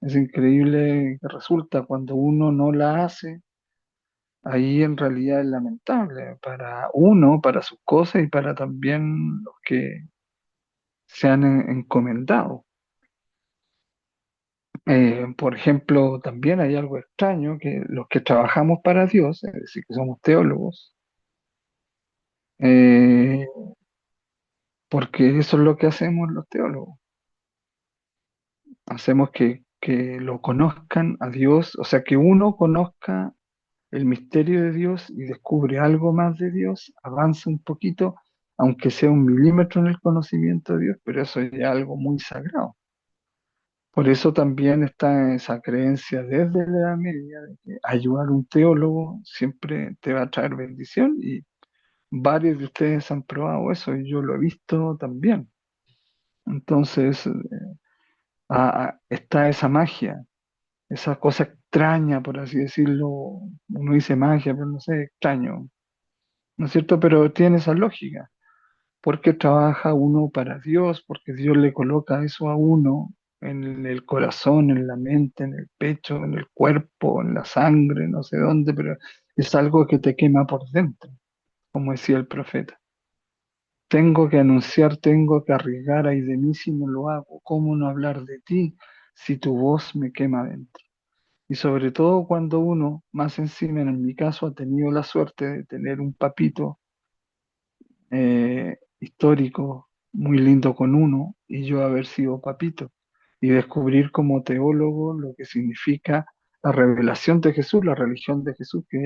Es increíble que resulta cuando uno no la hace. Ahí en realidad es lamentable para uno, para sus cosas y para también los que se han encomendado. Por ejemplo, también hay algo extraño que los que trabajamos para Dios, es decir, que somos teólogos, eh, porque eso es lo que hacemos los teólogos, hacemos que lo conozcan a Dios, o sea, que uno conozca el misterio de Dios y descubre algo más de Dios, avanza un poquito, aunque sea un milímetro en el conocimiento de Dios, pero eso ya es algo muy sagrado. Por eso también está esa creencia desde la Edad Media de que ayudar a un teólogo siempre te va a traer bendición y varios de ustedes han probado eso y yo lo he visto también. Entonces está esa magia, esa cosa extraña, por así decirlo. Uno dice magia, pero no sé, extraño, ¿no es cierto? Pero tiene esa lógica, porque trabaja uno para Dios, porque Dios le coloca eso a uno en el corazón, en la mente, en el pecho, en el cuerpo, en la sangre, no sé dónde, pero es algo que te quema por dentro, como decía el profeta. Tengo que anunciar, tengo que arriesgar, ay de mí si no lo hago. ¿Cómo no hablar de ti si tu voz me quema dentro? Y sobre todo cuando uno, más encima, en mi caso, ha tenido la suerte de tener un papito histórico muy lindo con uno y yo haber sido papito y descubrir como teólogo lo que significa la revelación de Jesús, la religión de Jesús, que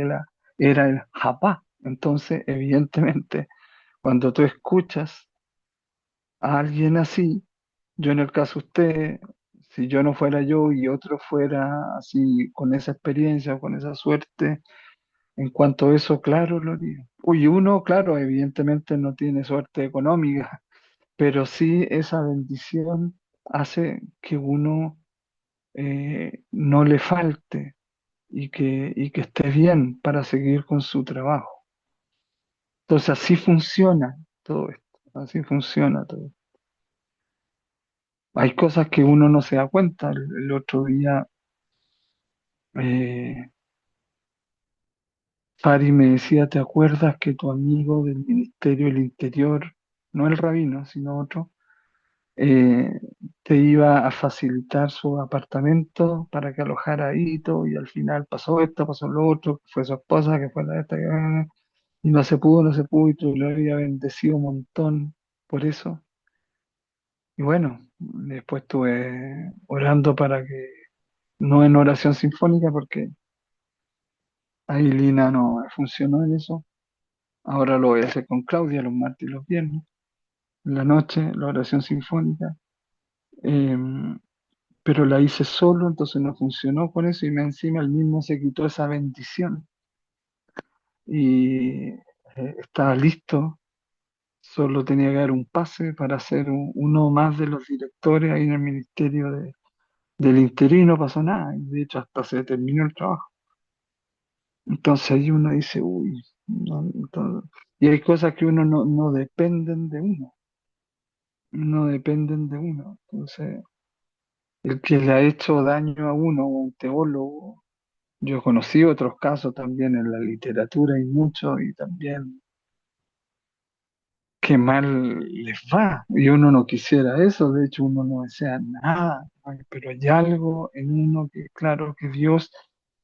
era el Japá. Entonces, evidentemente, cuando tú escuchas a alguien así, yo en el caso de usted, si yo no fuera yo y otro fuera así con esa experiencia o con esa suerte, en cuanto a eso, claro, lo haría. Uy, uno, claro, evidentemente no tiene suerte económica, pero sí esa bendición hace que uno no le falte y que esté bien para seguir con su trabajo. Entonces así funciona todo esto, así funciona todo. Hay cosas que uno no se da cuenta. El otro día eh, Fari me decía, ¿te acuerdas que tu amigo del Ministerio del Interior, no el rabino, sino otro, eh, te iba a facilitar su apartamento para que alojara ahí y todo, y al final pasó esto, pasó lo otro, que fue su esposa, que fue la esta, y no se pudo, no se pudo, y tú lo había bendecido un montón por eso. Y bueno, después estuve orando para que, no en oración sinfónica, porque ahí Lina no funcionó en eso. Ahora lo voy a hacer con Claudia los martes y los viernes, en la noche, la oración sinfónica. Em, pero la hice solo, entonces no funcionó con eso y me encima el mismo se quitó esa bendición y estaba listo Solo tenía que dar un pase para ser uno más de los directores ahí en el ministerio del interino, no pasó nada. Y de hecho, hasta se terminó el trabajo. Entonces ahí uno dice, uy, y hay cosas que uno no dependen de uno, no dependen de uno. Entonces, el que le ha hecho daño a uno, un teólogo, yo conocí otros casos también en la literatura y mucho, y también qué mal les va. Y uno no quisiera eso, de hecho uno no desea nada, ay, pero hay algo en uno que, claro, que Dios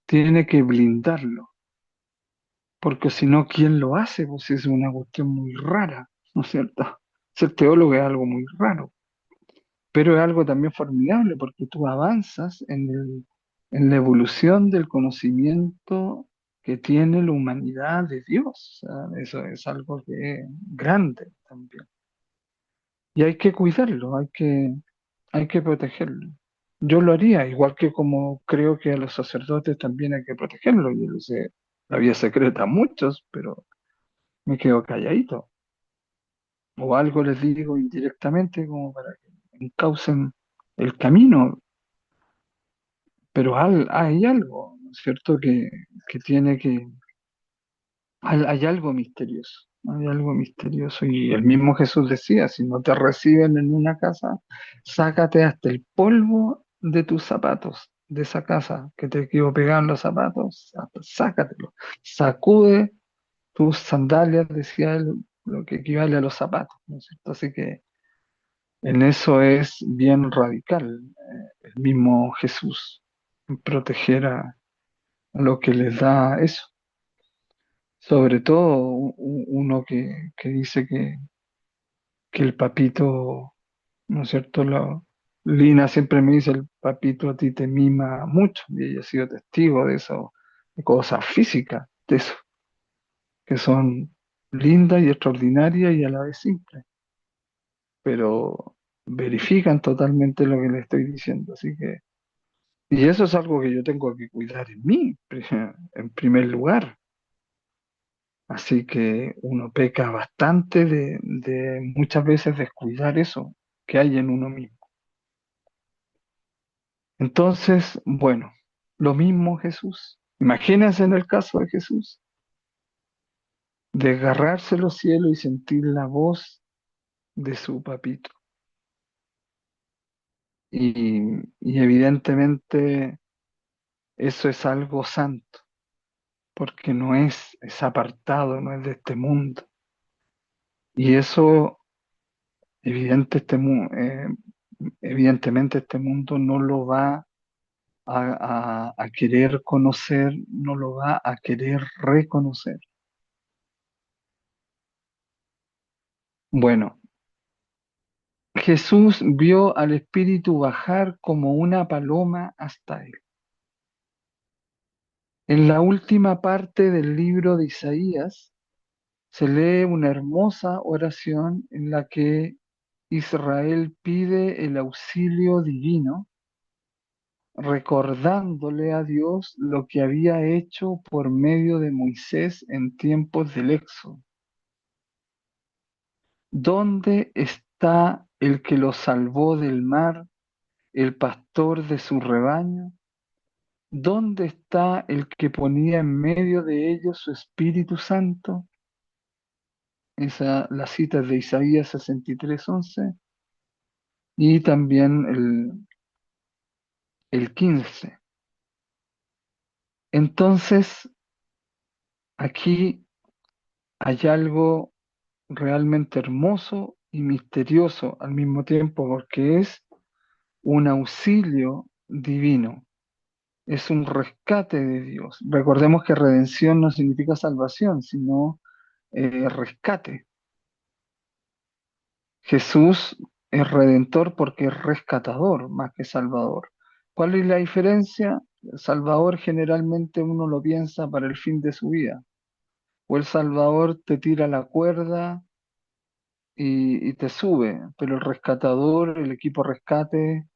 tiene que blindarlo, porque si no, ¿quién lo hace? Pues es una cuestión muy rara, ¿no es cierto? Ser teólogo es algo muy raro, pero es algo también formidable, porque tú avanzas en la evolución del conocimiento que tiene la humanidad de Dios. O sea, eso es algo que es grande también. Y hay que cuidarlo, hay que protegerlo. Yo lo haría, igual que como creo que a los sacerdotes también hay que protegerlo. Yo les sé la vía secreta a muchos, pero me quedo calladito. O algo les digo indirectamente como para que encaucen el camino, pero hay algo, ¿no es cierto?, que tiene que, hay algo misterioso, hay algo misterioso. Y el mismo Jesús decía, si no te reciben en una casa, sácate hasta el polvo de tus zapatos, de esa casa que te quedó pegado en los zapatos, sácatelo, sacude tus sandalias, decía él, lo que equivale a los zapatos, ¿no es cierto? Así que en eso es bien radical, el mismo Jesús, en proteger a lo que les da eso. Sobre todo uno que dice que el papito, ¿no es cierto? Lina siempre me dice, el papito a ti te mima mucho, y ella ha sido testigo de eso, de cosas físicas, de eso, que son lindas y extraordinarias y a la vez simples, pero verifican totalmente lo que le estoy diciendo, así que, y eso es algo que yo tengo que cuidar en mí, en primer lugar. Así que uno peca bastante de muchas veces descuidar eso que hay en uno mismo. Entonces, bueno, lo mismo Jesús. Imagínense en el caso de Jesús, desgarrarse los cielos y sentir la voz de su papito. Y evidentemente eso es algo santo, porque no es apartado, no es de este mundo. Y eso, evidentemente este mundo no lo va a querer conocer, no lo va a querer reconocer. Bueno, Jesús vio al Espíritu bajar como una paloma hasta él. En la última parte del libro de Isaías se lee una hermosa oración en la que Israel pide el auxilio divino, recordándole a Dios lo que había hecho por medio de Moisés en tiempos del Éxodo. ¿Dónde está el que los salvó del mar, el pastor de su rebaño? ¿Dónde está el que ponía en medio de ellos su Espíritu Santo? La cita es de Isaías 63:11 y también el 15. Entonces, aquí hay algo realmente hermoso y misterioso al mismo tiempo, porque es un auxilio divino. Es un rescate de Dios. Recordemos que redención no significa salvación, sino rescate. Jesús es redentor porque es rescatador más que salvador. ¿Cuál es la diferencia? El Salvador generalmente uno lo piensa para el fin de su vida. O el Salvador te tira la cuerda y te sube, pero el rescatador, el equipo rescate,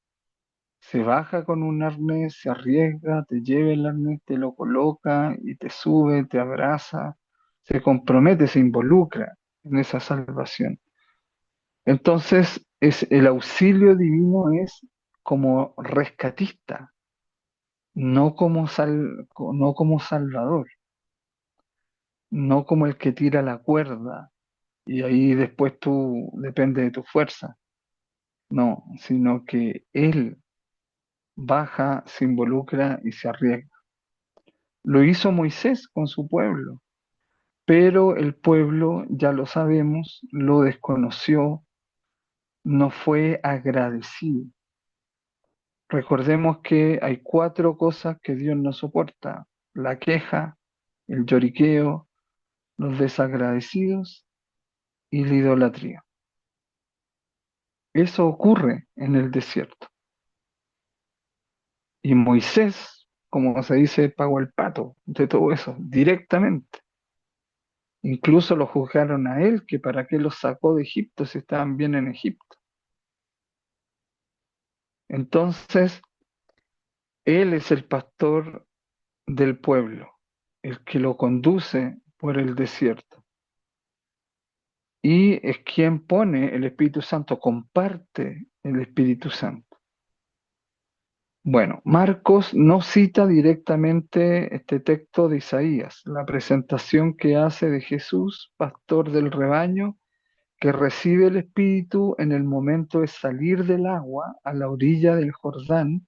se baja con un arnés, se arriesga, te lleva el arnés, te lo coloca y te sube, te abraza, se compromete, se involucra. en esa salvación. Entonces, el auxilio divino es como rescatista, no como salvador, no como el que tira la cuerda y ahí después tú depende de tu fuerza. No, sino que Él baja, se involucra y se arriesga. Lo hizo Moisés con su pueblo, pero el pueblo, ya lo sabemos, lo desconoció, no fue agradecido. Recordemos que hay cuatro cosas que Dios no soporta: la queja, el lloriqueo, los desagradecidos y la idolatría. Eso ocurre en el desierto. Y Moisés, como se dice, pagó el pato de todo eso directamente. Incluso lo juzgaron a él, que para qué los sacó de Egipto si estaban bien en Egipto. Entonces, él es el pastor del pueblo, el que lo conduce por el desierto. Y es quien pone el Espíritu Santo, comparte el Espíritu Santo. Bueno, Marcos no cita directamente este texto de Isaías, la presentación que hace de Jesús, pastor del rebaño, que recibe el Espíritu en el momento de salir del agua a la orilla del Jordán,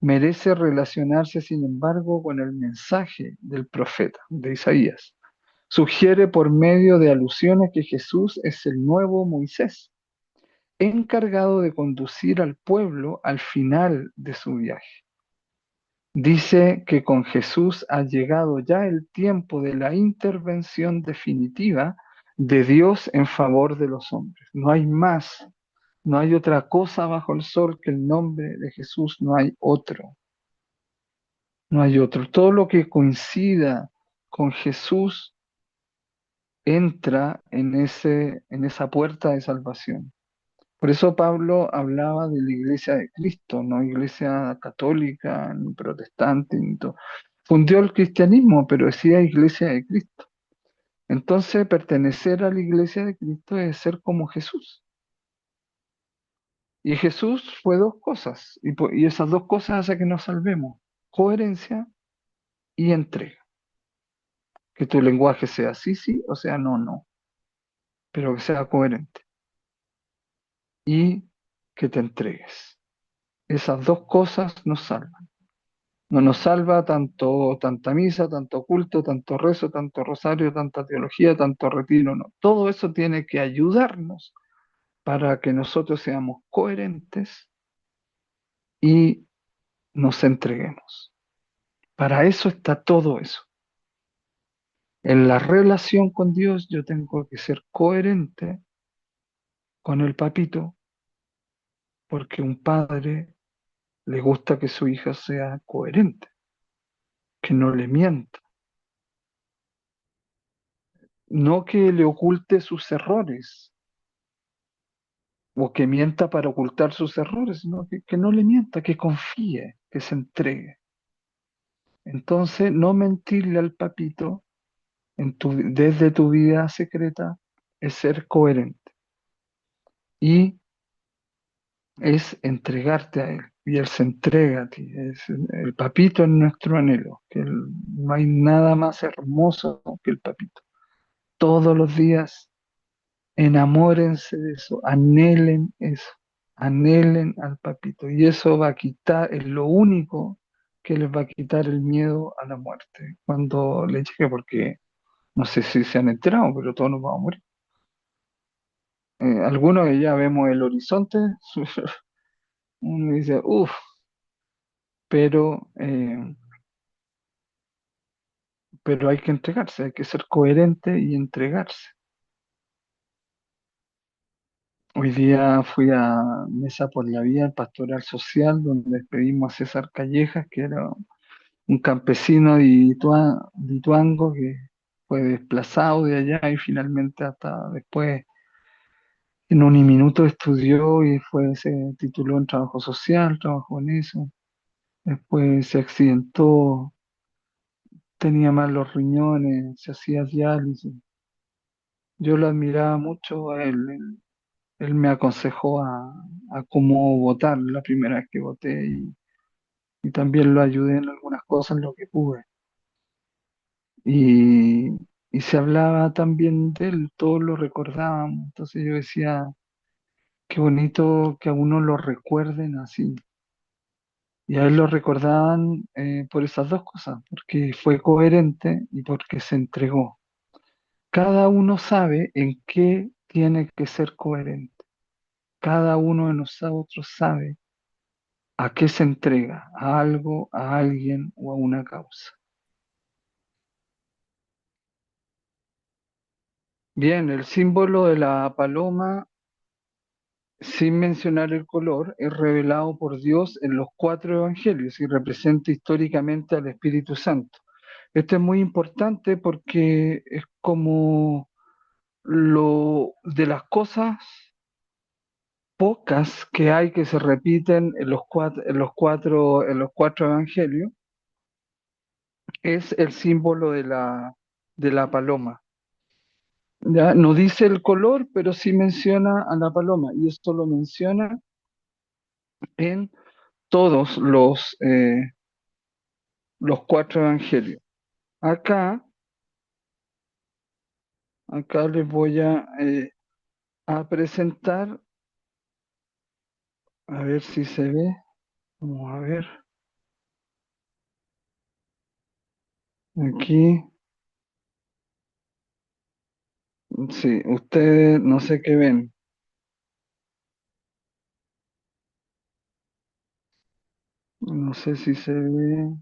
merece relacionarse, sin embargo, con el mensaje del profeta, de Isaías. Sugiere por medio de alusiones que Jesús es el nuevo Moisés, encargado de conducir al pueblo al final de su viaje. Dice que con Jesús ha llegado ya el tiempo de la intervención definitiva de Dios en favor de los hombres. No hay más, no hay otra cosa bajo el sol que el nombre de Jesús, no hay otro, no hay otro. Todo lo que coincida con Jesús entra en esa puerta de salvación. Por eso Pablo hablaba de la iglesia de Cristo, no iglesia católica, ni protestante, ni todo. Fundió el cristianismo, pero decía iglesia de Cristo. Entonces, pertenecer a la iglesia de Cristo es ser como Jesús. Y Jesús fue dos cosas, y esas dos cosas hacen que nos salvemos: coherencia y entrega. Que tu lenguaje sea sí, sí, o sea no, no, pero que sea coherente y que te entregues. Esas dos cosas nos salvan. No nos salva tanta misa, tanto culto, tanto rezo, tanto rosario, tanta teología, tanto retiro, no. Todo eso tiene que ayudarnos para que nosotros seamos coherentes y nos entreguemos. Para eso está todo eso. En la relación con Dios yo tengo que ser coherente con el papito, porque un padre le gusta que su hija sea coherente, que no le mienta, no que le oculte sus errores o que mienta para ocultar sus errores, sino que no le mienta, que confíe, que se entregue. Entonces, no mentirle al papito desde tu vida secreta es ser coherente y es entregarte a él. Y él se entrega a ti. El papito es nuestro anhelo, no hay nada más hermoso que el papito. Todos los días enamórense de eso, anhelen eso, anhelen al papito. Y eso va a quitar, es lo único que les va a quitar el miedo a la muerte cuando les llegue, porque no sé si se han enterado, pero todos nos vamos a morir. Algunos que ya vemos el horizonte, uno dice, uff, pero, eh, pero hay que entregarse, hay que ser coherente y entregarse. Hoy día fui a Mesa por la Vida, Pastoral Social, donde despedimos a César Callejas, que era un campesino de Ituango que fue desplazado de allá y finalmente hasta después en un minuto estudió y se tituló en trabajo social, trabajó en eso. Después se accidentó, tenía mal los riñones, se hacía diálisis Yo lo admiraba mucho a él. Él me aconsejó a cómo votar la primera vez que voté y también lo ayudé en algunas cosas en lo que pude. Y, y se hablaba también de él, todos lo recordábamos. Entonces yo decía, qué bonito que a uno lo recuerden así. Y a él lo recordaban por esas dos cosas, porque fue coherente y porque se entregó. Cada uno sabe en qué tiene que ser coherente. Cada uno de nosotros sabe a qué se entrega, a algo, a alguien o a una causa. Bien, el símbolo de la paloma, sin mencionar el color, es revelado por Dios en los cuatro evangelios y representa históricamente al Espíritu Santo. Esto es muy importante porque es como lo de las cosas pocas que hay que se repiten en los cuatro evangelios, es el símbolo de la paloma. ¿Ya? No dice el color, pero sí menciona a la paloma, y esto lo menciona en todos los cuatro evangelios. Acá, acá les voy a presentar, a ver si se ve. Vamos a ver. Aquí, sí, ustedes no sé qué ven. No sé si se ve.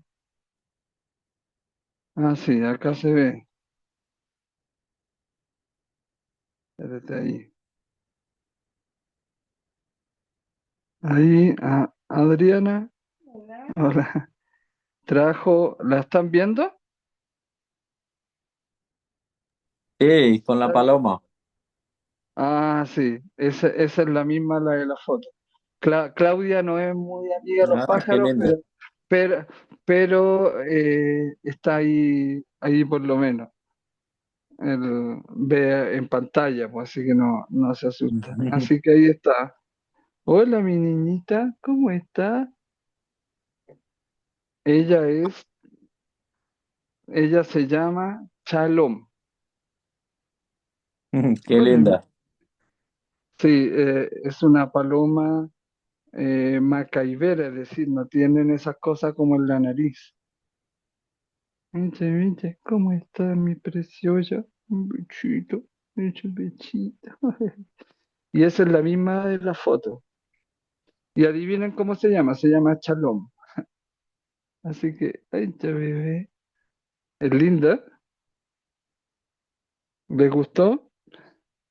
Ah, sí, acá se ve. Espérate ahí. Ahí, Adriana, hola. Trajo, ¿la están viendo? Sí, con la paloma. Ah, sí, esa es la misma, la de la foto. Claudia no es muy amiga de los Ah, qué pájaros, linda. pero, pero está ahí por lo menos. Ve en pantalla, pues así que no se asusta. Así que ahí está. Hola, mi niñita, ¿cómo está? Ella es, ella se llama Shalom. Qué Hola, linda. sí, es una paloma macaibera, es decir, no tienen esas cosas como en la nariz. Mire, ¿cómo está mi preciosa? Un bichito, un bichito. Y esa es la misma de la foto. Y adivinen cómo se llama Chalón. Así que, ay, ya bebé. Es linda, ¿le gustó?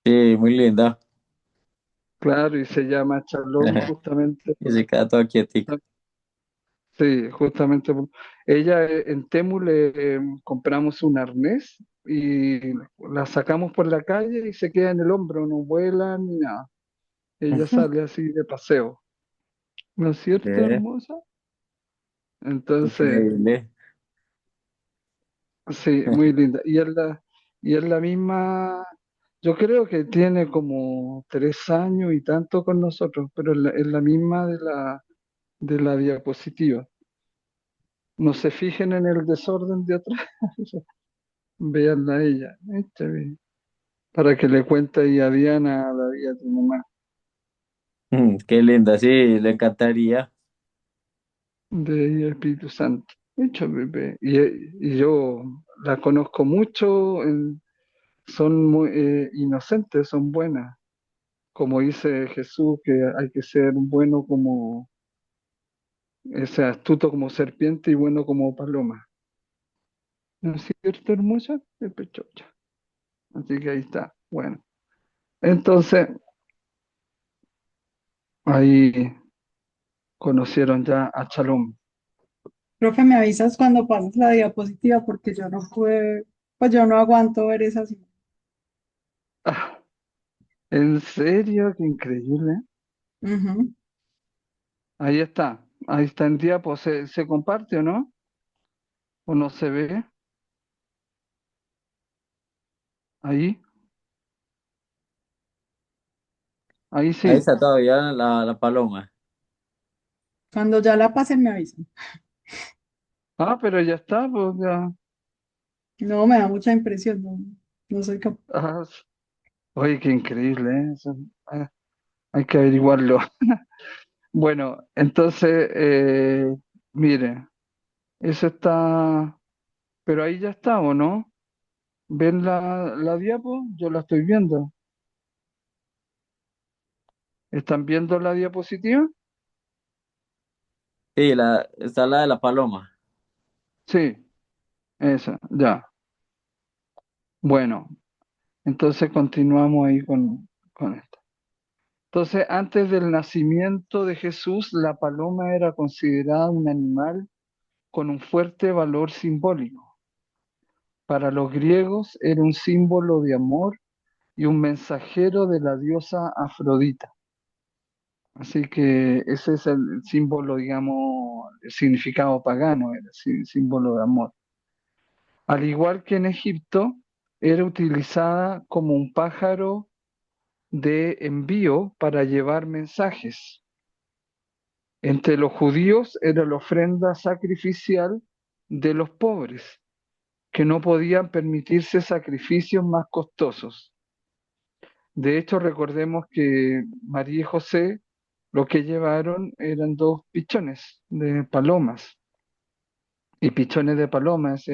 Sí, muy linda. Claro, y se llama Chalón justamente Y se queda toda quietica. sí, justamente ella en Temu le compramos un arnés y la sacamos por la calle y se queda en el hombro, no vuela ni nada. Ella sale así de paseo. ¿No es cierto, Ve, hermosa? Entonces, increíble. sí, muy linda. Y es la misma, yo creo que tiene como 3 años y tanto con nosotros, pero es la misma de la diapositiva. No se fijen en el desorden de atrás, véanla a ella. Está bien. Para que le cuente ahí a Diana, a David, a tu mamá, Qué linda, sí, le encantaría. de ahí al Espíritu Santo. Hecho, bebé. Y yo la conozco mucho, son muy inocentes, son buenas. Como dice Jesús, que hay que ser bueno como, o sea, astuto como serpiente y bueno como paloma. ¿No es cierto, hermosa? De pechocha. Así que ahí está. Bueno, entonces ahí conocieron ya a Chalón. Creo que me avisas cuando pases la diapositiva porque yo no pude, pues yo no aguanto ver esas. Ah, ¿en serio? Qué increíble. Ujú. Ahí está en diapo. Se comparte o no? ¿O no se ve? Ahí. Ahí Ahí sí. está todavía la paloma. Cuando ya la pasen me avisan. Ah, pero ya está, pues ya. No, me da mucha impresión, no, no soy capaz. Ah, oye, qué increíble, ¿eh? Hay que averiguarlo. Bueno, entonces, mire, eso está, pero ahí ya está, ¿o no? ¿Ven la diapo? Yo la estoy viendo. ¿Están viendo la diapositiva? Sí, está la de la paloma. Sí, esa, ya. Bueno, entonces continuamos ahí con esto. Entonces, antes del nacimiento de Jesús, la paloma era considerada un animal con un fuerte valor simbólico. Para los griegos era un símbolo de amor y un mensajero de la diosa Afrodita. Así que ese es el símbolo, digamos, el significado pagano, el símbolo de amor. Al igual que en Egipto, era utilizada como un pájaro de envío para llevar mensajes. Entre los judíos era la ofrenda sacrificial de los pobres, que no podían permitirse sacrificios más costosos. De hecho, recordemos que María y José lo que llevaron eran dos pichones de palomas, y pichones de palomas,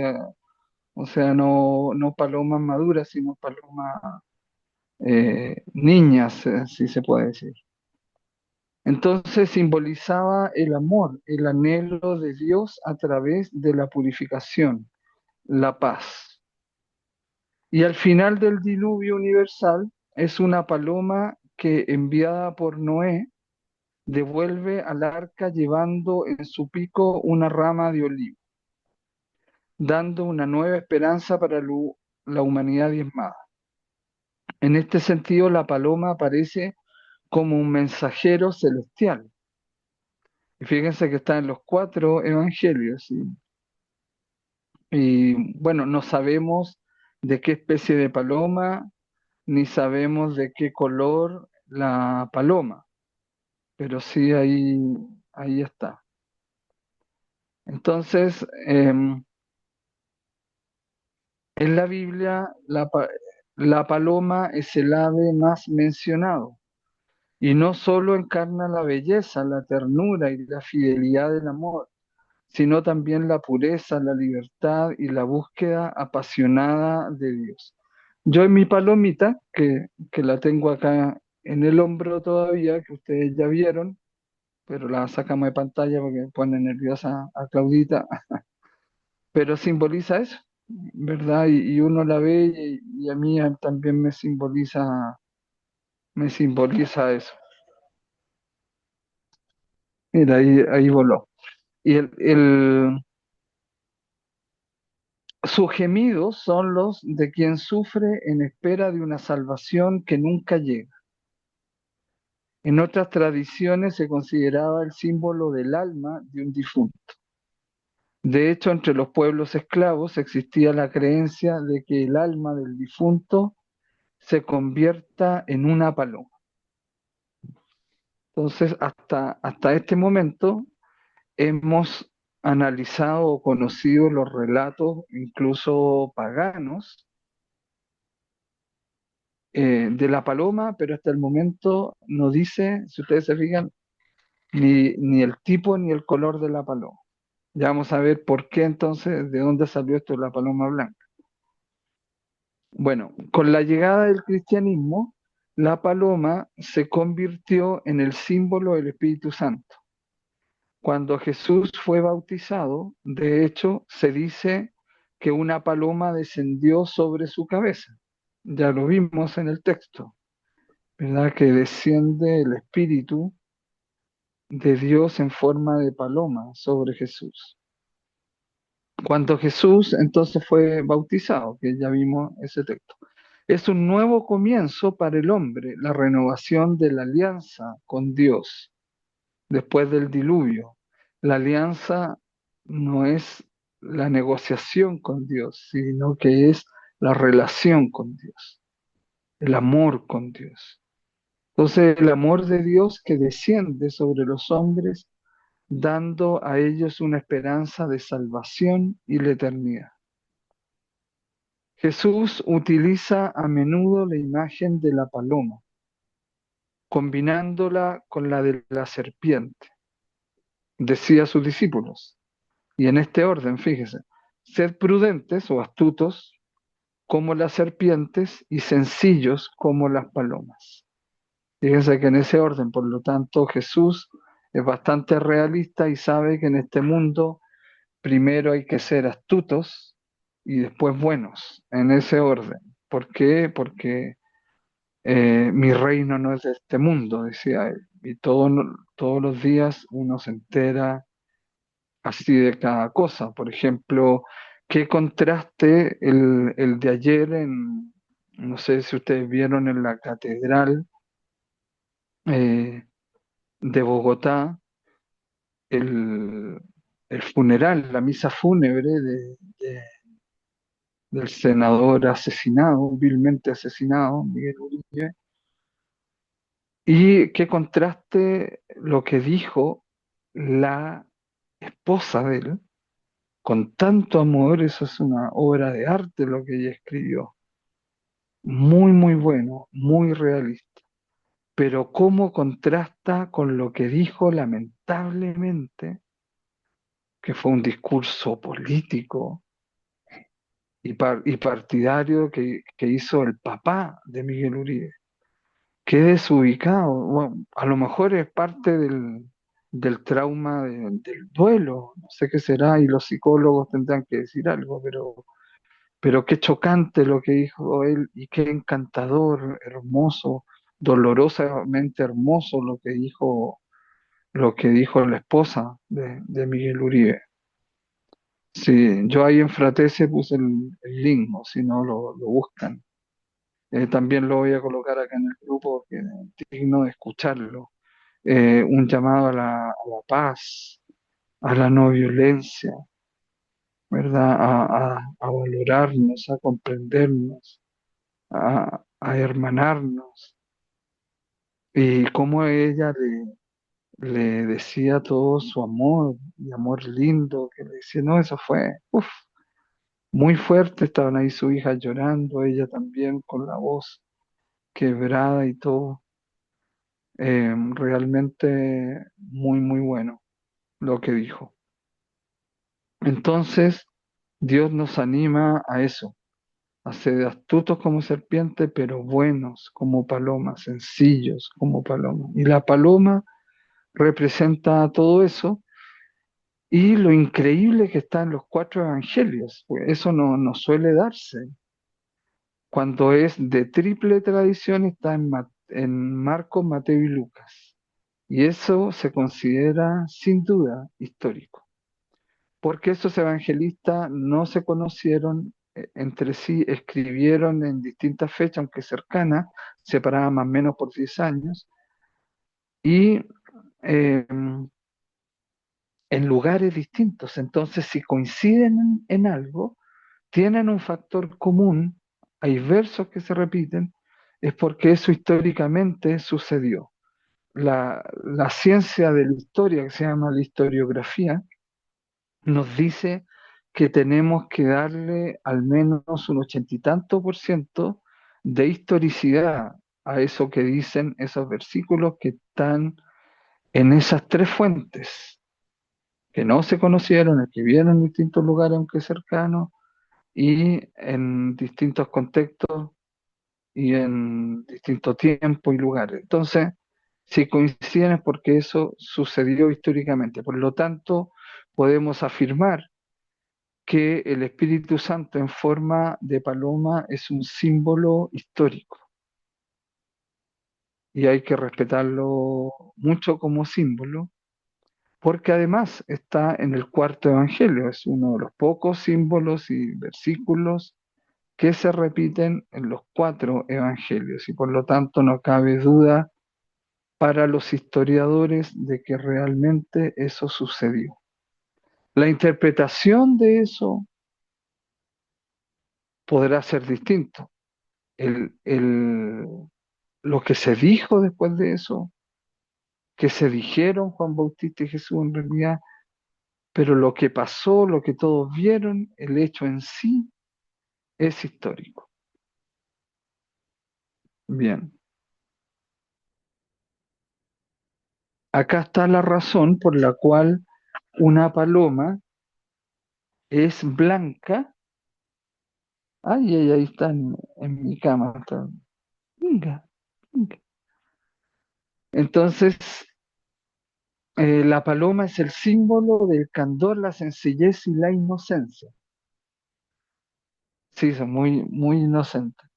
o sea, no palomas maduras, sino palomas niñas, si se puede decir. Entonces simbolizaba el amor, el anhelo de Dios a través de la purificación, la paz. Y al final del diluvio universal es una paloma que, enviada por Noé, devuelve al arca llevando en su pico una rama de olivo, dando una nueva esperanza para la humanidad diezmada. En este sentido, la paloma aparece como un mensajero celestial. Y fíjense que está en los cuatro evangelios. Y bueno, no sabemos de qué especie de paloma, ni sabemos de qué color la paloma, pero sí ahí está. Entonces, en la Biblia, la paloma es el ave más mencionado y no solo encarna la belleza, la ternura y la fidelidad del amor, sino también la pureza, la libertad y la búsqueda apasionada de Dios. Yo en mi palomita, que la tengo acá en el hombro todavía, que ustedes ya vieron, pero la sacamos de pantalla porque pone nerviosa a Claudita, pero simboliza eso, ¿verdad? Y uno la ve y a mí también me simboliza eso. Mira, ahí voló. Y sus gemidos son los de quien sufre en espera de una salvación que nunca llega. En otras tradiciones se consideraba el símbolo del alma de un difunto. De hecho, entre los pueblos esclavos existía la creencia de que el alma del difunto se convierta en una paloma. Entonces, hasta este momento hemos analizado o conocido los relatos, incluso paganos, de la paloma, pero hasta el momento no dice, si ustedes se fijan, ni el tipo ni el color de la paloma. Ya vamos a ver por qué entonces, de dónde salió esto de la paloma blanca. Bueno, con la llegada del cristianismo, la paloma se convirtió en el símbolo del Espíritu Santo. Cuando Jesús fue bautizado, de hecho, se dice que una paloma descendió sobre su cabeza. Ya lo vimos en el texto, ¿verdad? Que desciende el Espíritu de Dios en forma de paloma sobre Jesús. Cuando Jesús entonces fue bautizado, que ya vimos ese texto. Es un nuevo comienzo para el hombre, la renovación de la alianza con Dios después del diluvio. La alianza no es la negociación con Dios, sino que es la relación con Dios, el amor con Dios. Entonces el amor de Dios que desciende sobre los hombres, dando a ellos una esperanza de salvación y la eternidad. Jesús utiliza a menudo la imagen de la paloma, combinándola con la de la serpiente. Decía a sus discípulos, y en este orden, fíjese, sed prudentes o astutos como las serpientes y sencillos como las palomas. Fíjense que en ese orden, por lo tanto, Jesús es bastante realista y sabe que en este mundo primero hay que ser astutos y después buenos, en ese orden. ¿Por qué? Porque mi reino no es de este mundo, decía él. Y todos los días uno se entera así de cada cosa. Por ejemplo, qué contraste el de ayer no sé si ustedes vieron en la catedral de Bogotá, el, el funeral, la misa fúnebre del senador asesinado, vilmente asesinado, Miguel Uribe. Y qué contraste lo que dijo la esposa de él, con tanto amor. Eso es una obra de arte lo que ella escribió. Muy, muy bueno, muy realista. Pero cómo contrasta con lo que dijo lamentablemente, que fue un discurso político y partidario que hizo el papá de Miguel Uribe. Qué desubicado. Bueno, a lo mejor es parte del trauma del duelo, no sé qué será, y los psicólogos tendrán que decir algo, pero qué chocante lo que dijo él y qué encantador, hermoso, dolorosamente hermoso lo que dijo la esposa de Miguel Uribe. Sí, yo ahí en Fratese puse el link, o si no lo buscan. También lo voy a colocar acá en el grupo, que es digno de escucharlo. Un llamado a la paz, a la no violencia, ¿verdad? A valorarnos, a comprendernos, a hermanarnos. Y cómo ella le decía todo su amor, y amor lindo, que le decía, no, eso fue, muy fuerte. Estaban ahí su hija llorando, ella también con la voz quebrada y todo. Realmente muy, muy bueno lo que dijo. Entonces, Dios nos anima a eso, a ser astutos como serpiente, pero buenos como palomas, sencillos como palomas. Y la paloma representa todo eso y lo increíble que está en los cuatro evangelios, pues eso no suele darse. Cuando es de triple tradición está en Marcos, Mateo y Lucas. Y eso se considera sin duda histórico, porque esos evangelistas no se conocieron entre sí, escribieron en distintas fechas, aunque cercanas, separadas más o menos por 10 años, y eh, en lugares distintos. Entonces, si coinciden en algo, tienen un factor común, hay versos que se repiten, es porque eso históricamente sucedió. La ciencia de la historia, que se llama la historiografía, nos dice que tenemos que darle al menos un 80 y tanto % de historicidad a eso que dicen esos versículos que están en esas tres fuentes, que no se conocieron, que vieron en distintos lugares, aunque cercanos, y en distintos contextos y en distintos tiempos y lugares. Entonces, si coinciden es porque eso sucedió históricamente. Por lo tanto, podemos afirmar que el Espíritu Santo en forma de paloma es un símbolo histórico y hay que respetarlo mucho como símbolo, porque además está en el cuarto evangelio, es uno de los pocos símbolos y versículos que se repiten en los cuatro evangelios y por lo tanto no cabe duda para los historiadores de que realmente eso sucedió. La interpretación de eso podrá ser distinto. El lo que se dijo después de eso, que se dijeron Juan Bautista y Jesús en realidad, pero lo que pasó, lo que todos vieron, el hecho en sí es histórico. Bien, acá está la razón por la cual una paloma es blanca. Ay, ay, ahí está en mi cama. Venga, venga. Entonces, la paloma es el símbolo del candor, la sencillez y la inocencia. Sí, son muy, muy inocentes.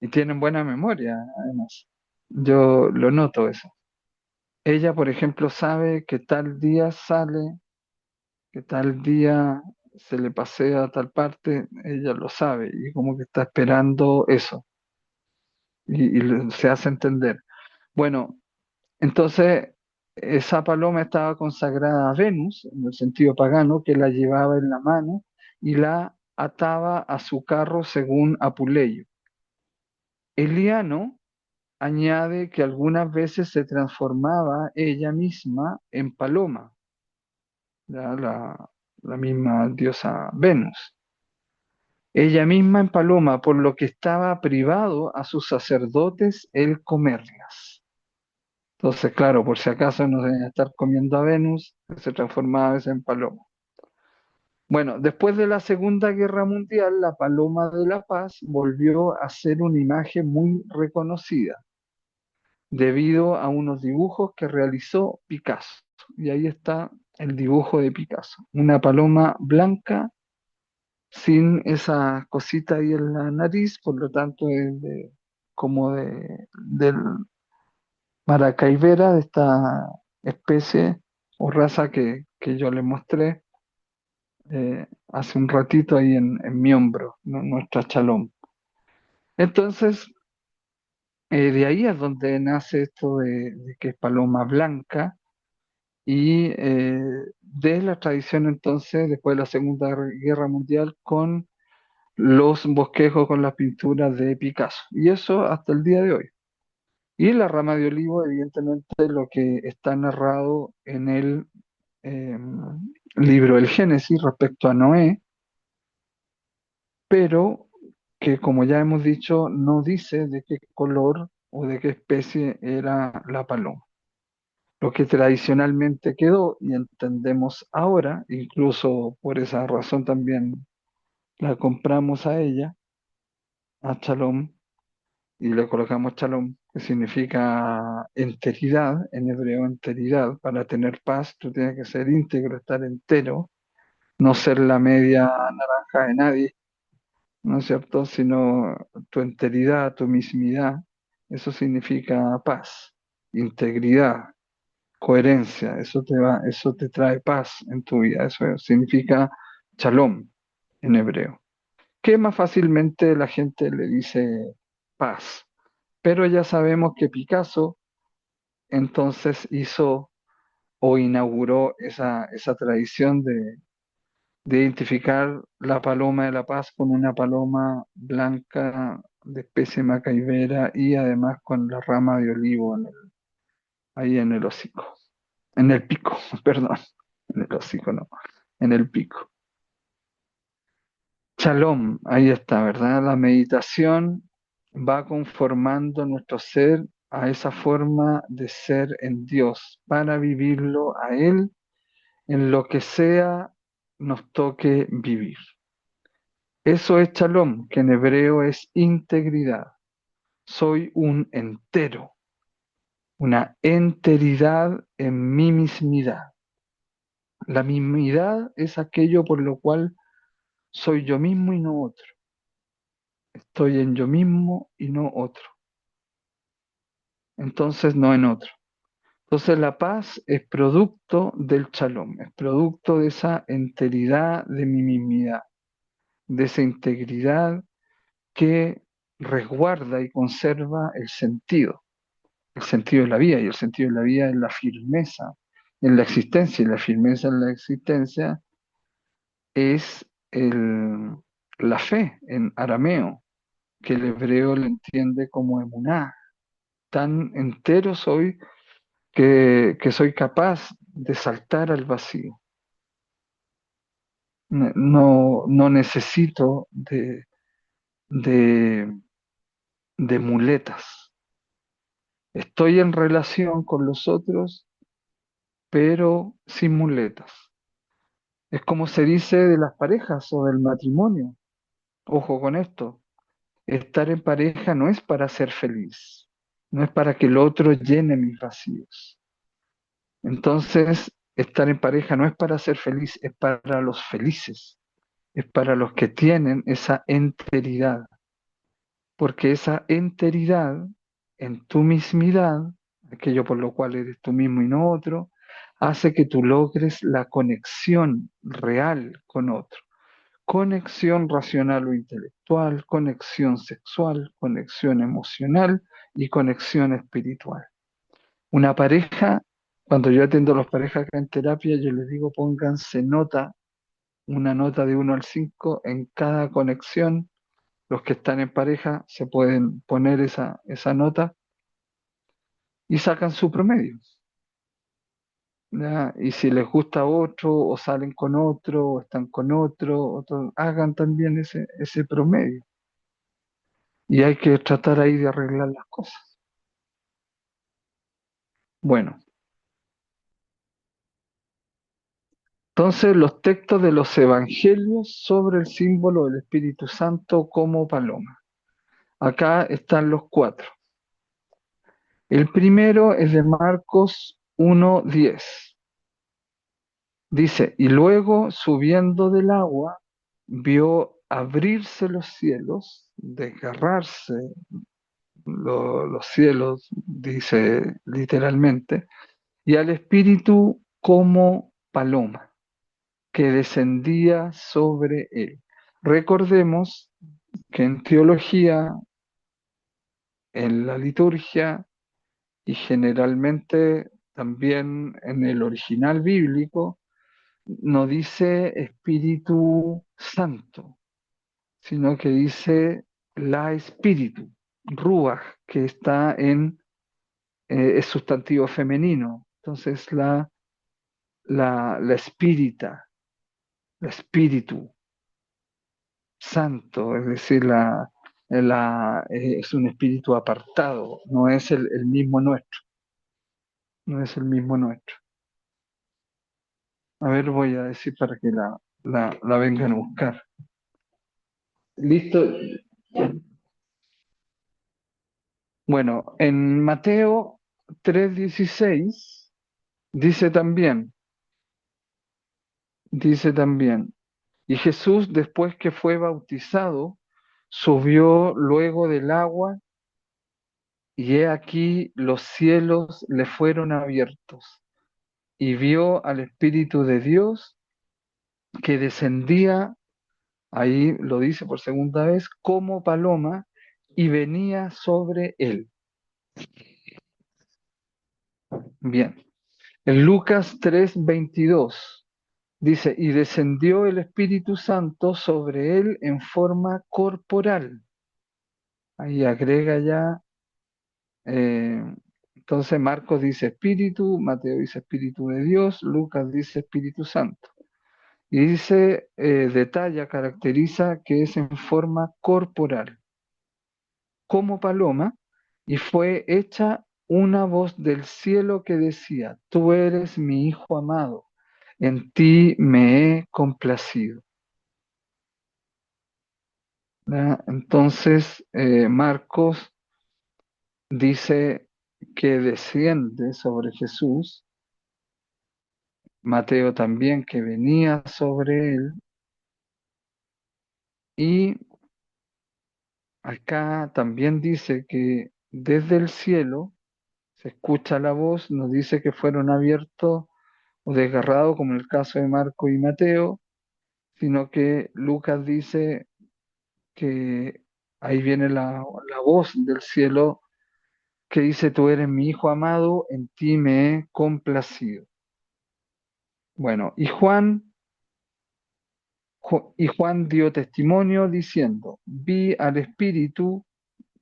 Y tienen buena memoria, además. Yo lo noto eso. Ella, por ejemplo, sabe que tal día sale, que tal día se le pasea a tal parte, ella lo sabe y como que está esperando eso se hace entender. Bueno, entonces esa paloma estaba consagrada a Venus, en el sentido pagano, que la llevaba en la mano y la ataba a su carro según Apuleyo. Eliano añade que algunas veces se transformaba ella misma en paloma, ya la misma diosa Venus. Ella misma en paloma, por lo que estaba privado a sus sacerdotes el comerlas. Entonces, claro, por si acaso no deben estar comiendo a Venus, se transformaba a veces en paloma. Bueno, después de la Segunda Guerra Mundial, la paloma de la paz volvió a ser una imagen muy reconocida debido a unos dibujos que realizó Picasso. Y ahí está el dibujo de Picasso. Una paloma blanca sin esa cosita ahí en la nariz, por lo tanto es como del Maracaibera, de esta especie o raza que yo le mostré hace un ratito ahí en mi hombro, nuestra chalón. Entonces, de ahí es donde nace esto de que es paloma blanca y de la tradición entonces, después de la Segunda Guerra Mundial, con los bosquejos, con las pinturas de Picasso. Y eso hasta el día de hoy. Y la rama de olivo, evidentemente, lo que está narrado en el eh, libro del Génesis respecto a Noé, pero que como ya hemos dicho, no dice de qué color o de qué especie era la paloma. Lo que tradicionalmente quedó y entendemos ahora, incluso por esa razón también la compramos a ella, a Shalom, y le colocamos Shalom, que significa enteridad, en hebreo enteridad. Para tener paz, tú tienes que ser íntegro, estar entero, no ser la media naranja de nadie, ¿no es cierto? Sino tu enteridad, tu mismidad, eso significa paz, integridad, coherencia, eso te trae paz en tu vida, eso significa shalom en hebreo, que más fácilmente la gente le dice paz, pero ya sabemos que Picasso entonces hizo o inauguró esa tradición de identificar la paloma de la paz con una paloma blanca de especie macaibera y además con la rama de olivo ahí en el hocico, en el pico, perdón, en el hocico no, en el pico. Shalom, ahí está, ¿verdad? La meditación va conformando nuestro ser a esa forma de ser en Dios para vivirlo a Él en lo que sea nos toque vivir. Eso es shalom, que en hebreo es integridad. Soy un entero, una enteridad en mi mismidad. La mismidad es aquello por lo cual soy yo mismo y no otro. Estoy en yo mismo y no otro. Entonces no en otro. Entonces la paz es producto del shalom, es producto de esa enteridad de mi mismidad, de esa integridad que resguarda y conserva el sentido de la vida, y el sentido de la vida es la firmeza en la existencia, y la firmeza en la existencia es la fe en arameo, que el hebreo le entiende como emuná. tan entero soy que soy capaz de saltar al vacío. No, no necesito de, de muletas. Estoy en relación con los otros, pero sin muletas. Es como se dice de las parejas o del matrimonio. Ojo con esto. Estar en pareja no es para ser feliz, no es para que el otro llene mis vacíos. Entonces, estar en pareja no es para ser feliz, es para los felices, es para los que tienen esa enteridad, porque esa enteridad en tu mismidad, aquello por lo cual eres tú mismo y no otro, hace que tú logres la conexión real con otro. Conexión racional o intelectual, conexión sexual, conexión emocional y conexión espiritual. Una pareja, cuando yo atiendo a las parejas acá en terapia, yo les digo pónganse nota, una nota de 1 al 5 en cada conexión. Los que están en pareja se pueden poner esa nota y sacan su promedio. ¿Ya? Y si les gusta otro, o salen con otro, o están con otro, hagan también ese promedio. Y hay que tratar ahí de arreglar las cosas. Bueno, entonces los textos de los evangelios sobre el símbolo del Espíritu Santo como paloma. Acá están los 4. El primero es de Marcos 1:10. Dice, y luego subiendo del agua, vio abrirse los cielos, desgarrarse los cielos, dice literalmente, y al Espíritu como paloma, que descendía sobre él. Recordemos que en teología, en la liturgia y generalmente también en el original bíblico, no dice Espíritu Santo, sino que dice la Espíritu, Ruach, que está es sustantivo femenino. Entonces la espírita, el Espíritu Santo, es decir, es un espíritu apartado, no es el mismo nuestro, no es el mismo nuestro. A ver, voy a decir para que la vengan a buscar. ¿Listo? Bueno, en Mateo 3:16 dice también, y Jesús después que fue bautizado, subió luego del agua, y he aquí los cielos le fueron abiertos, y vio al Espíritu de Dios que descendía, ahí lo dice por segunda vez, como paloma, y venía sobre él. Bien. En Lucas 3:22 dice, y descendió el Espíritu Santo sobre él en forma corporal. Ahí agrega ya, eh, entonces Marcos dice Espíritu, Mateo dice Espíritu de Dios, Lucas dice Espíritu Santo. Y dice, detalla, caracteriza que es en forma corporal, como paloma, y fue hecha una voz del cielo que decía, tú eres mi Hijo amado, en ti me he complacido. ¿Ya? Entonces, Marcos dice que desciende sobre Jesús, Mateo también que venía sobre él, y acá también dice que desde el cielo se escucha la voz, nos dice que fueron abiertos o desgarrados, como en el caso de Marco y Mateo, sino que Lucas dice que ahí viene la voz del cielo que dice, tú eres mi Hijo amado, en ti me he complacido. Bueno, y Juan dio testimonio diciendo, vi al Espíritu,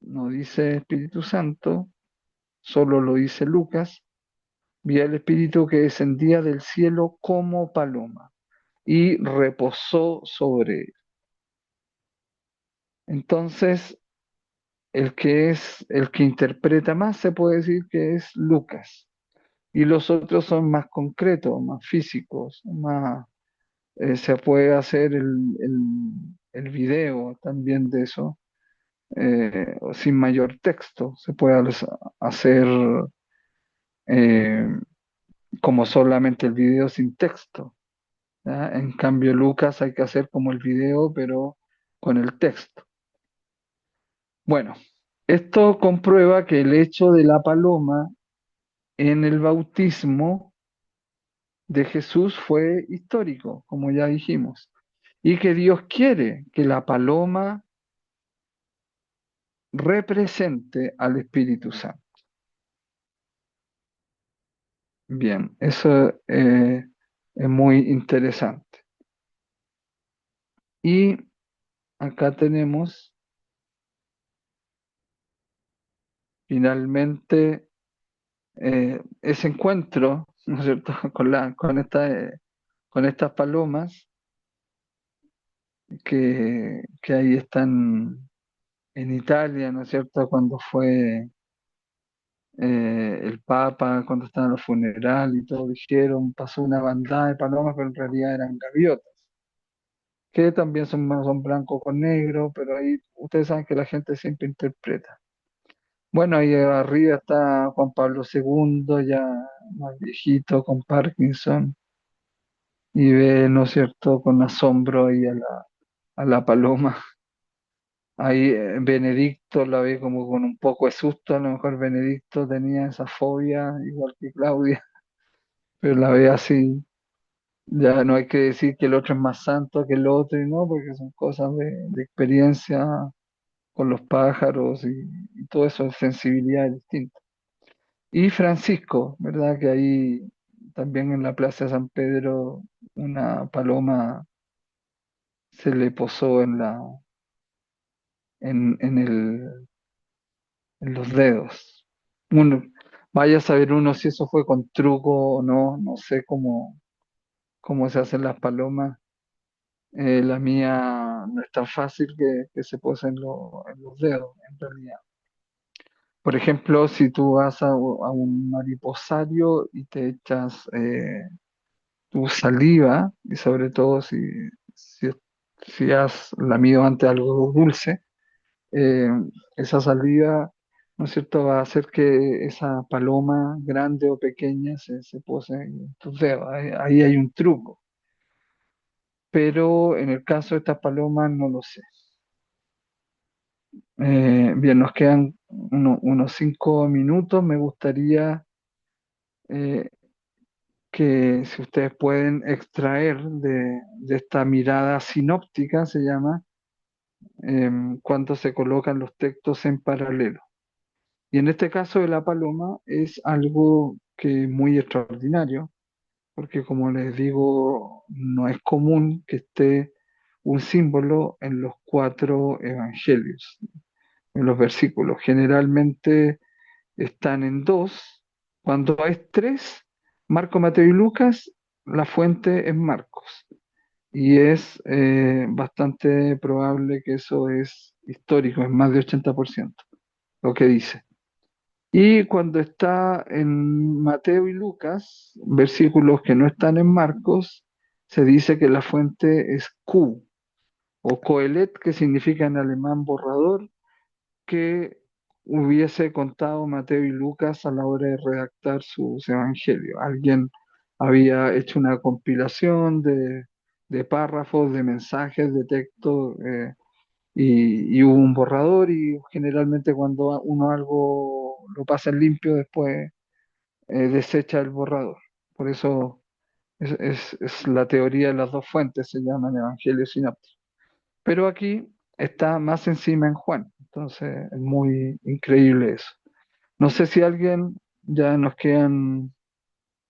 no dice Espíritu Santo, solo lo dice Lucas, vi al Espíritu que descendía del cielo como paloma y reposó sobre él. Entonces, el que interpreta más se puede decir que es Lucas. Y los otros son más concretos, más físicos, más se puede hacer el video también de eso, sin mayor texto. Se puede hacer eh, como solamente el video sin texto. ¿Ya? En cambio, Lucas hay que hacer como el video, pero con el texto. Bueno, esto comprueba que el hecho de la paloma en el bautismo de Jesús fue histórico, como ya dijimos, y que Dios quiere que la paloma represente al Espíritu Santo. Bien, eso es muy interesante. Y acá tenemos finalmente ese encuentro, ¿no es cierto?, con estas palomas que ahí están en Italia, ¿no es cierto?, cuando fue el Papa, cuando estaba en los funerales y todo, dijeron, pasó una bandada de palomas, pero en realidad eran gaviotas, que también son blancos con negro, pero ahí ustedes saben que la gente siempre interpreta. Bueno, ahí arriba está Juan Pablo II, ya más viejito, con Parkinson, y ve, ¿no es cierto?, con asombro ahí a la paloma. Ahí Benedicto la ve como con un poco de susto, a lo mejor Benedicto tenía esa fobia, igual que Claudia, pero la ve así. Ya no hay que decir que el otro es más santo que el otro, y no, porque son cosas de experiencia con los pájaros y todo eso, sensibilidad distinta. Y Francisco, ¿verdad? Que ahí también en la Plaza de San Pedro una paloma se le posó en en los dedos. Uno, vaya a saber uno si eso fue con truco o no, no sé cómo se hacen las palomas. La mía no es tan fácil que se pose en los dedos, en realidad. Por ejemplo, si tú vas a un mariposario y te echas tu saliva, y sobre todo si, si has lamido antes algo dulce, eh, esa saliva, ¿no es cierto?, va a hacer que esa paloma grande o pequeña se pose en tus dedos. Ahí hay un truco. Pero en el caso de estas palomas no lo sé. Bien, nos quedan unos 5 minutos. Me gustaría eh, que si ustedes pueden extraer de esta mirada sinóptica, se llama, cuando se colocan los textos en paralelo. Y en este caso de la paloma es algo que es muy extraordinario, porque como les digo, no es común que esté un símbolo en los 4 evangelios, en los versículos. Generalmente están en dos. Cuando es tres, Marco, Mateo y Lucas, la fuente es Marcos. Y es bastante probable que eso es histórico, es más de 80% lo que dice. Y cuando está en Mateo y Lucas, versículos que no están en Marcos, se dice que la fuente es Q o Coelet, que significa en alemán borrador, que hubiese contado Mateo y Lucas a la hora de redactar sus evangelios. Alguien había hecho una compilación de párrafos, de mensajes, de texto, y hubo un borrador y generalmente cuando uno algo lo pasa en limpio, después desecha el borrador. Por eso es la teoría de las dos fuentes, se llaman evangelios sinópticos. Pero aquí está más encima en Juan, entonces es muy increíble eso. No sé si alguien, ya nos quedan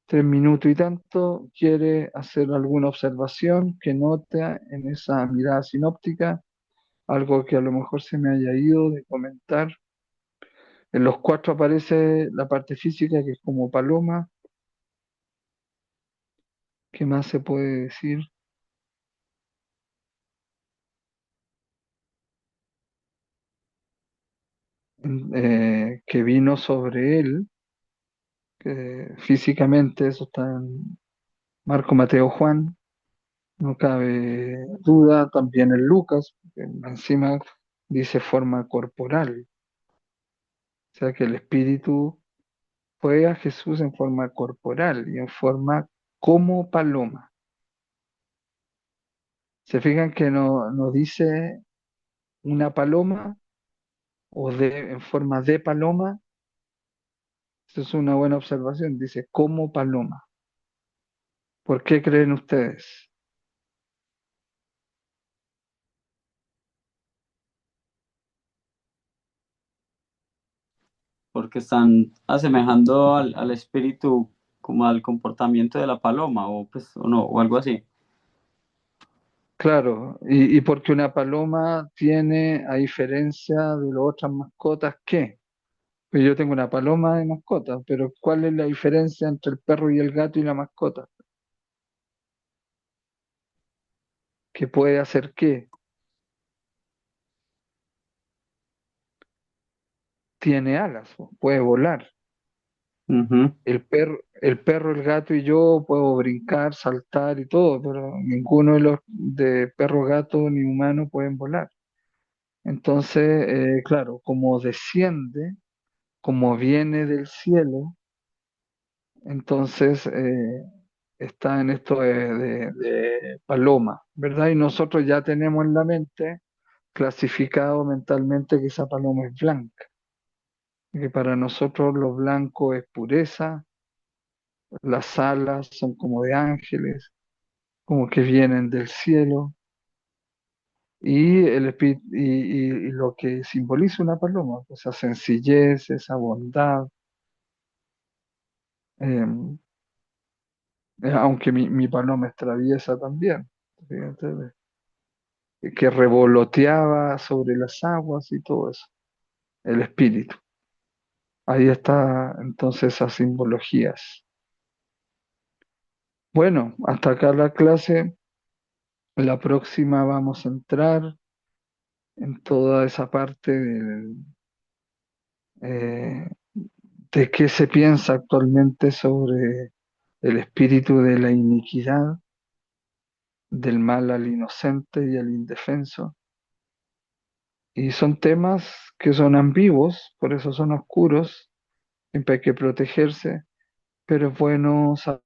3 minutos y tanto, quiere hacer alguna observación que note en esa mirada sinóptica, algo que a lo mejor se me haya ido de comentar. En los cuatro aparece la parte física, que es como paloma. ¿Qué más se puede decir? Que vino sobre él, que físicamente, eso está en Marco, Mateo, Juan, no cabe duda, también en Lucas, que encima dice forma corporal, o sea que el Espíritu fue a Jesús en forma corporal y en forma como paloma. ¿Se fijan que no dice una paloma o en forma de paloma? Eso es una buena observación, dice como paloma. ¿Por qué creen ustedes? Porque están asemejando al espíritu como al comportamiento de la paloma, o pues, o no, o algo así. Claro, y porque una paloma tiene, a diferencia de las otras mascotas, ¿qué? Pues yo tengo una paloma de mascota, pero ¿cuál es la diferencia entre el perro y el gato y la mascota? ¿Qué puede hacer qué? Tiene alas, po, puede volar. Ujú. El perro, el gato y yo puedo brincar, saltar y todo, pero ninguno de los de perro, gato ni humano pueden volar. Entonces, claro, como desciende, como viene del cielo, entonces está en esto de paloma, ¿verdad? Y nosotros ya tenemos en la mente, clasificado mentalmente, que esa paloma es blanca, y que para nosotros lo blanco es pureza, las alas son como de ángeles, como que vienen del cielo, y el espíritu, y lo que simboliza una paloma, pues, esa sencillez, esa bondad, em, aunque mi paloma es traviesa también, fíjate, que revoloteaba sobre las aguas y todo eso, el espíritu. Ahí está entonces esas simbologías. Bueno, hasta acá la clase. La próxima vamos a entrar en toda esa parte eh, de qué se piensa actualmente sobre el espíritu de la iniquidad, del mal al inocente y al indefenso. Y son temas que son ambiguos, por eso son oscuros, siempre hay que protegerse, pero es bueno